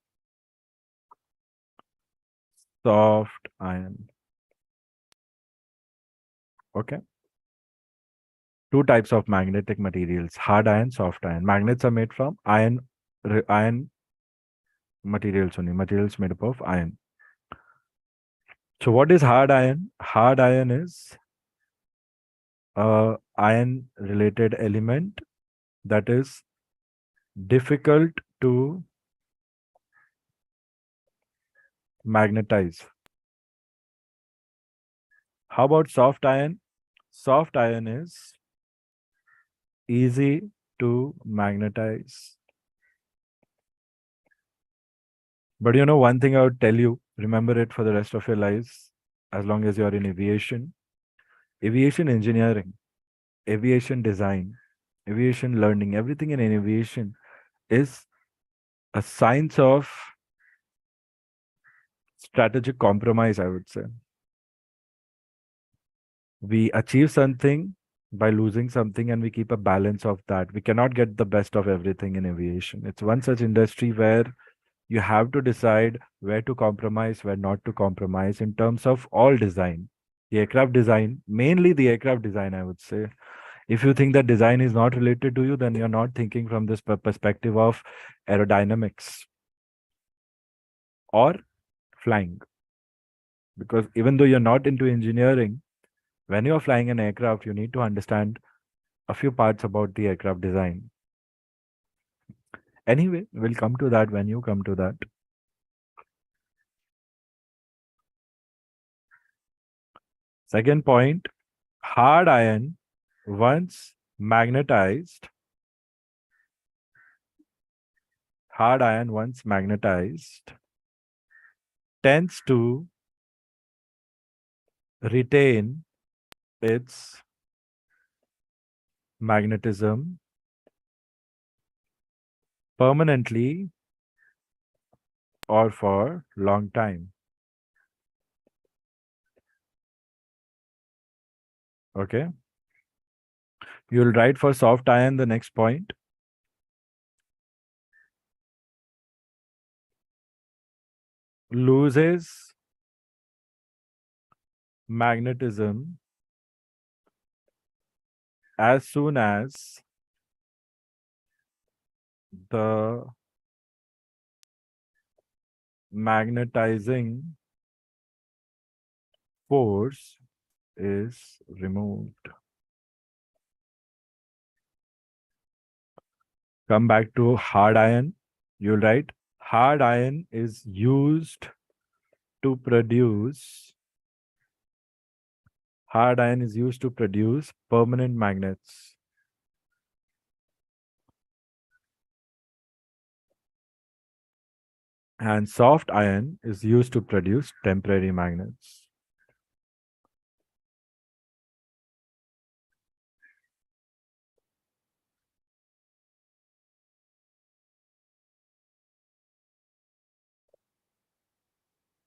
soft iron. Okay. Two types of magnetic materials, hard iron, soft iron. Magnets are made from iron materials only, materials made up of iron. So what is hard iron? Hard iron is a iron related element that is difficult to magnetize. How about soft iron? Soft iron is easy to magnetize. But you know, one thing I would tell you, remember it for the rest of your lives, as long as you're in aviation, aviation engineering, aviation design, aviation learning, everything in aviation is a science of strategic compromise, I would say. We achieve something by losing something and we keep a balance of that. We cannot get the best of everything in aviation. It's one such industry where you have to decide where to compromise, where not to compromise in terms of all design. The aircraft design, mainly the aircraft design, I would say. If you think that design is not related to you, then you're not thinking from this perspective of aerodynamics or flying. Because even though you're not into engineering, when you're flying an aircraft, you need to understand a few parts about the aircraft design. Anyway, we'll come to that when you come to that. Second point, hard iron, once magnetized, tends to retain its magnetism permanently or for long time. Okay. You'll write for soft iron the next point. Loses magnetism as soon as the magnetizing force is removed. Come back to hard iron. You'll write hard iron is used to produce permanent magnets. And soft iron is used to produce temporary magnets.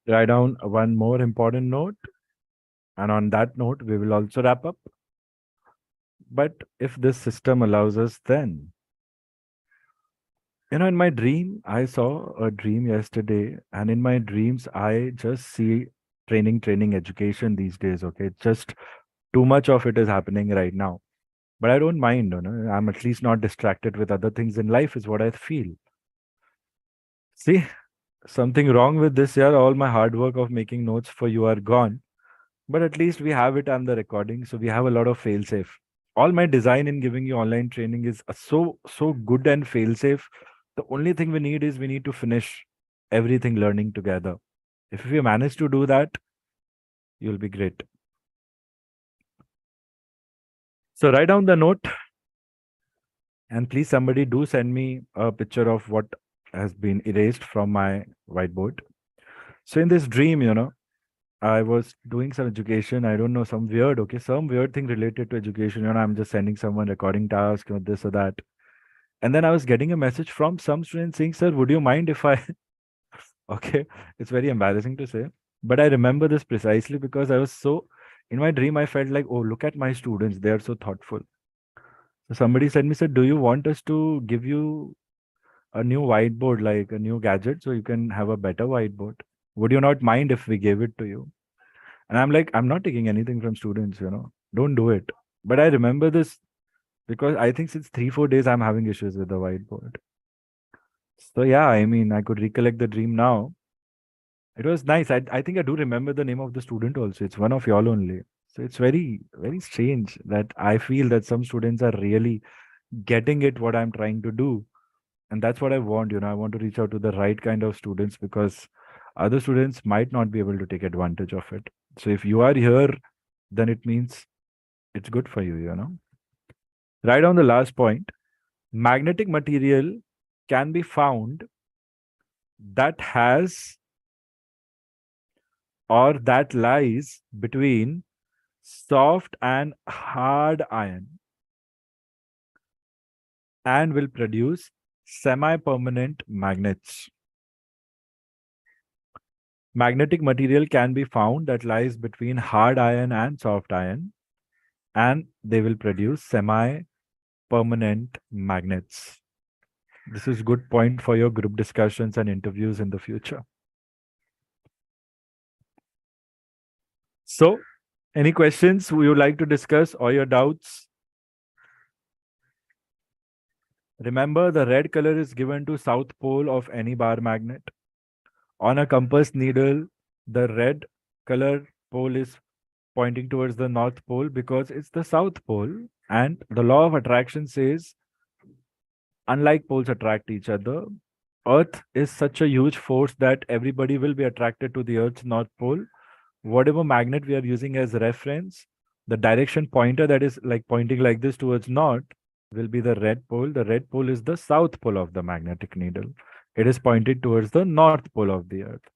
Write down one more important note. And on that note, we will also wrap up. But if this system allows us, then, you know, in my dream, I saw a dream yesterday, and in my dreams, I just see training, education these days. Okay. Just too much of it is happening right now. But I don't mind, you know, I'm at least not distracted with other things in life, is what I feel. See, something wrong with this year. All my hard work of making notes for you are gone. But at least we have it on the recording. So we have a lot of fail safe. All my design in giving you online training is so good and fail safe. The only thing we need is we need to finish everything learning together. If we manage to do that, you'll be great. So write down the note, and please somebody do send me a picture of what has been erased from my whiteboard. So in this dream, you know, I was doing some education. I don't know, some weird thing related to education. You know, I'm just sending someone recording task or this or that. And then I was getting a message from some student saying, "Sir, would you mind if I..." Okay, it's very embarrassing to say, but I remember this precisely because I was so, in my dream, I felt like, oh, look at my students. They are so thoughtful. So somebody said me, said, "Do you want us to give you a new whiteboard, like a new gadget, so you can have a better whiteboard?" Would you not mind if we gave it to you? And I'm like, I'm not taking anything from students, don't do it. But I remember this because I think since 3-4 days I'm having issues with the whiteboard. So yeah, I mean, I could recollect the dream now. It was nice. I think I do remember the name of the student also. It's one of y'all only. So it's very, very strange that I feel that some students are really getting it what I'm trying to do. And that's what I want. I want to reach out to the right kind of students because other students might not be able to take advantage of it. So if you are here, then it means it's good for you. Right on the last point, magnetic material can be found that has or that lies between soft and hard iron and will produce semi-permanent magnets. Magnetic material can be found that lies between hard iron and soft iron, and they will produce semi-permanent magnets. This is good point for your group discussions and interviews in the future. So, any questions you would like to discuss or your doubts? Remember, the red color is given to south pole of any bar magnet. On a compass needle, the red color pole is pointing towards the north pole because it's the south pole. And the law of attraction says, unlike poles attract each other, Earth is such a huge force that everybody will be attracted to the Earth's north pole. Whatever magnet we are using as reference, the direction pointer that is like pointing like this towards north will be the red pole. The red pole is the south pole of the magnetic needle. It is pointed towards the north pole of the Earth.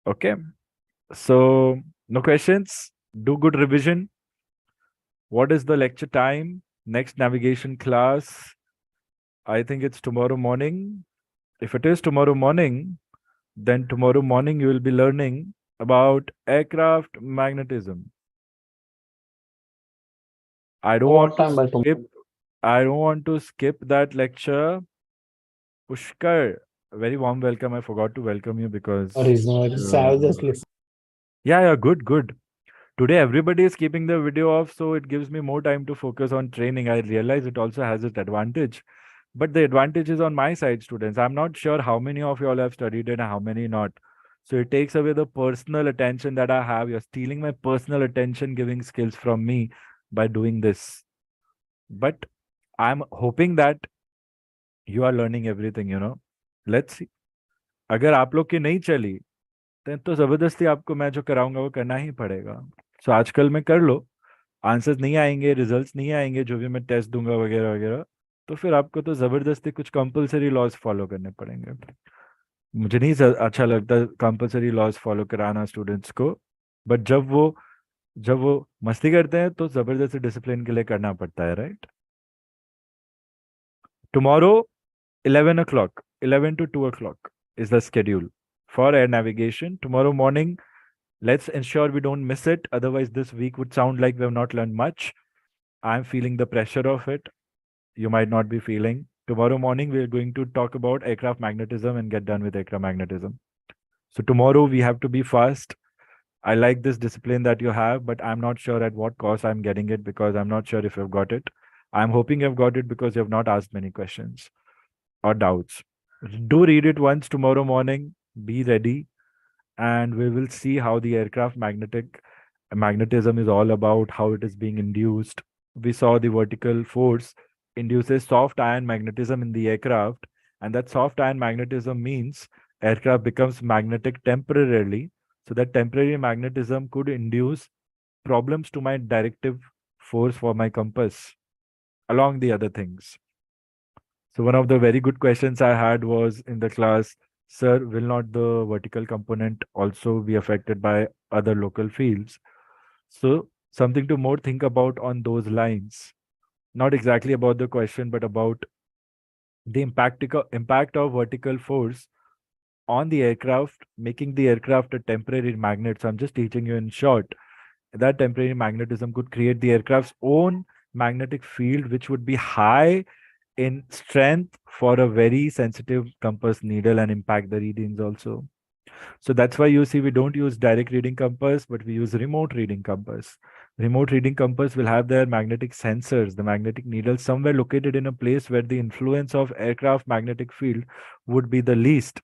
Okay. So, no questions? Do good revision. What is the lecture time? Next navigation class? I think it's tomorrow morning. If it is tomorrow morning, then tomorrow morning you will be learning about aircraft magnetism. I don't want to skip. I don't want to skip that lecture. Pushkar, very warm welcome. I forgot to welcome you because. Yeah, good. Today everybody is keeping the video off, so it gives me more time to focus on training. I realize it also has its advantage. But the advantage is on my side, students. I'm not sure how many of you all have studied it and how many not. So it takes away the personal attention that I have. You're stealing my personal attention giving skills from me by doing this. But I'm hoping that you are learning everything. Let's see. अगर आप लोग की नहीं चली तो जबरदस्ती आपको मैं जो कराऊंगा वो करना ही पड़ेगा. सो आजकल में कर लो. आंसर्स नहीं आएंगे, रिजल्ट्स नहीं आएंगे, जो भी मैं टेस्ट दूंगा वगैरह वगैरह, तो फिर आपको तो जबरदस्ती कुछ कंपलसरी लॉज फॉलो करने पड़ेंगे. मुझे नहीं अच्छा लगता कंपलसरी लॉज फॉलो कराना स्टूडेंट्स को, बट जब वो मस्ती करते हैं तो जबरदस्ती डिसिप्लिन के लिए करना पड़ता है, right? Tomorrow 11 o'clock, 11 to 2 o'clock is the schedule for air navigation. Tomorrow morning, let's ensure we don't miss it. Otherwise, this week would sound like we have not learned much. I'm feeling the pressure of it. You might not be feeling. Tomorrow morning, we're going to talk about aircraft magnetism and get done with aircraft magnetism. So tomorrow we have to be fast. I like this discipline that you have, but I'm not sure at what cost I'm getting it because I'm not sure if you've got it. I'm hoping you've got it because you have not asked many questions or doubts. Do read it once tomorrow morning. Be ready. And we will see how the aircraft magnetism is all about, how it is being induced. We saw the vertical force induces soft iron magnetism in the aircraft, and that soft iron magnetism means aircraft becomes magnetic temporarily. So that temporary magnetism could induce problems to my directive force for my compass, along the other things. So one of the very good questions I had was in the class, sir, will not the vertical component also be affected by other local fields? So something to more think about on those lines. Not exactly about the question, but about the impact of vertical force on the aircraft, making the aircraft a temporary magnet. So I'm just teaching you in short. That temporary magnetism could create the aircraft's own magnetic field, which would be high in strength for a very sensitive compass needle and impact the readings also. So that's why you see we don't use direct reading compass, but we use remote reading compass. Remote reading compass will have their magnetic sensors, the magnetic needle somewhere located in a place where the influence of aircraft magnetic field would be the least,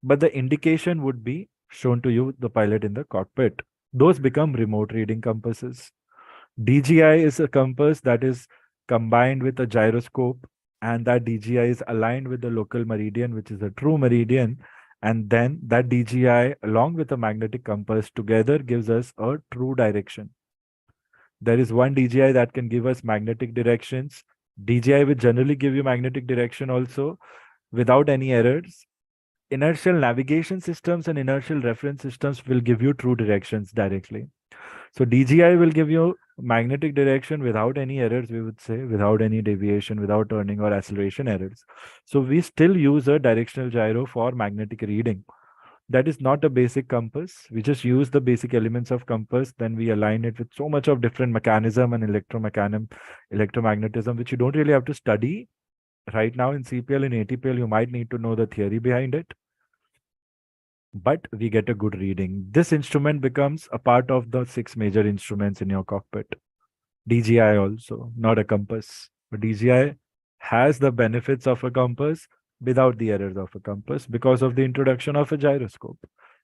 but the indication would be shown to you, the pilot in the cockpit. Those become remote reading compasses. DGI is a compass that is combined with a gyroscope, and that DGI is aligned with the local meridian, which is a true meridian. And then that DGI, along with a magnetic compass, together gives us a true direction. There is one DGI that can give us magnetic directions. DGI will generally give you magnetic direction also without any errors. Inertial navigation systems and inertial reference systems will give you true directions directly. So DGI will give you magnetic direction without any errors, we would say, without any deviation, without turning or acceleration errors. So we still use a directional gyro for magnetic reading. That is not a basic compass. We just use the basic elements of compass, then we align it with so much of different mechanism and electromagnetism, which you don't really have to study. Right now in CPL and ATPL, you might need to know the theory behind it, but we get a good reading. This instrument becomes a part of the 6 major instruments in your cockpit. DGI also, not a compass. But DGI has the benefits of a compass without the errors of a compass because of the introduction of a gyroscope.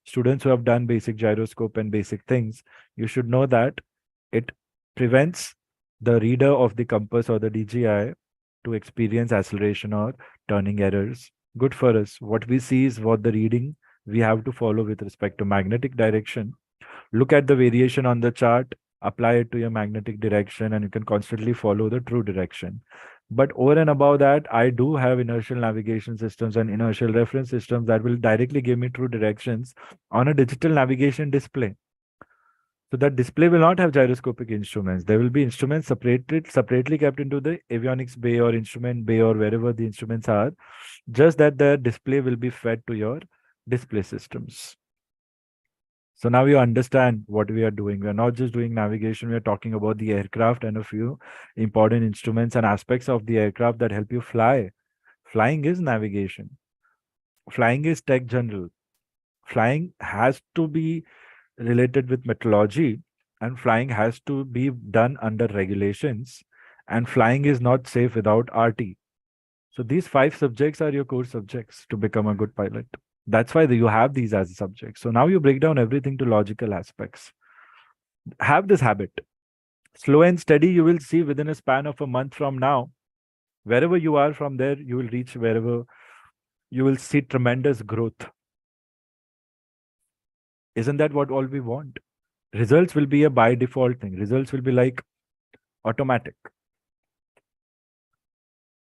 Students who have done basic gyroscope and basic things, you should know that it prevents the reader of the compass or the DGI to experience acceleration or turning errors. Good for us. What we see is what the reading we have to follow with respect to magnetic direction. Look at the variation on the chart, apply it to your magnetic direction, and you can constantly follow the true direction. But over and above that, I do have inertial navigation systems and inertial reference systems that will directly give me true directions on a digital navigation display. So that display will not have gyroscopic instruments. There will be instruments separately kept into the avionics bay or instrument bay or wherever the instruments are, just that the display will be fed to your display systems. So now you understand what we are doing. We are not just doing navigation, we are talking about the aircraft and a few important instruments and aspects of the aircraft that help you fly. Flying is navigation. Flying is tech general. Flying has to be related with meteorology, and flying has to be done under regulations, and flying is not safe without RT. So these 5 subjects are your core subjects to become a good pilot. That's why you have these as a subject. So now you break down everything to logical aspects. Have this habit. Slow and steady, you will see within a span of a month from now, wherever you are from there, you will reach wherever you will see tremendous growth. Isn't that what all we want? Results will be a by default thing. Results will be like automatic.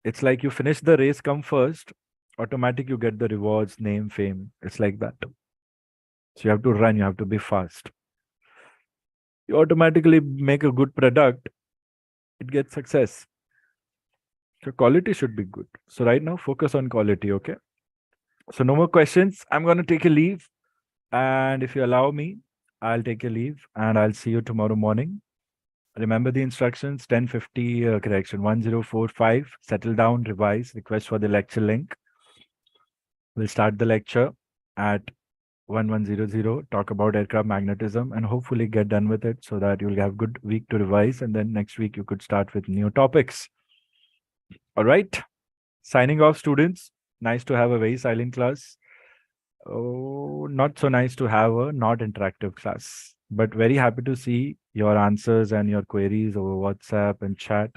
It's like you finish the race, come first, automatic you get the rewards, name, fame. It's like that. So you have to run, you have to be fast. You automatically make a good product, it gets success. So quality should be good. So right now, focus on quality, okay? So no more questions. I'm going to take a leave. And if you allow me, I'll take a leave and I'll see you tomorrow morning. Remember the instructions, 10:50, correction, 1045, settle down, revise, request for the lecture link. We'll start the lecture at 1100, talk about aircraft magnetism, and hopefully get done with it so that you'll have good week to revise. And then next week, you could start with new topics. All right. Signing off, students. Nice to have a very silent class. Oh, not so nice to have a not interactive class, but very happy to see your answers and your queries over WhatsApp and chat.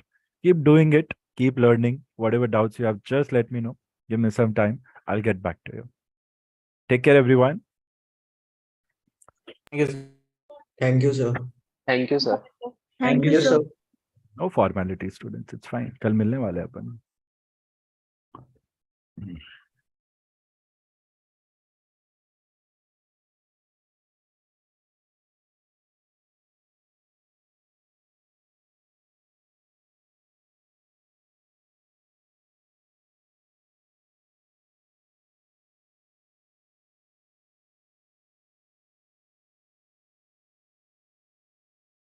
Keep doing it. Keep learning. Whatever doubts you have, just let me know. Give me some time. I'll get back to you. Take care, everyone. Thank you, sir. Thank you, sir. Thank you, Yes, sir. sir. No formality, students. It's fine. कल मिलने वाले हैं अपन.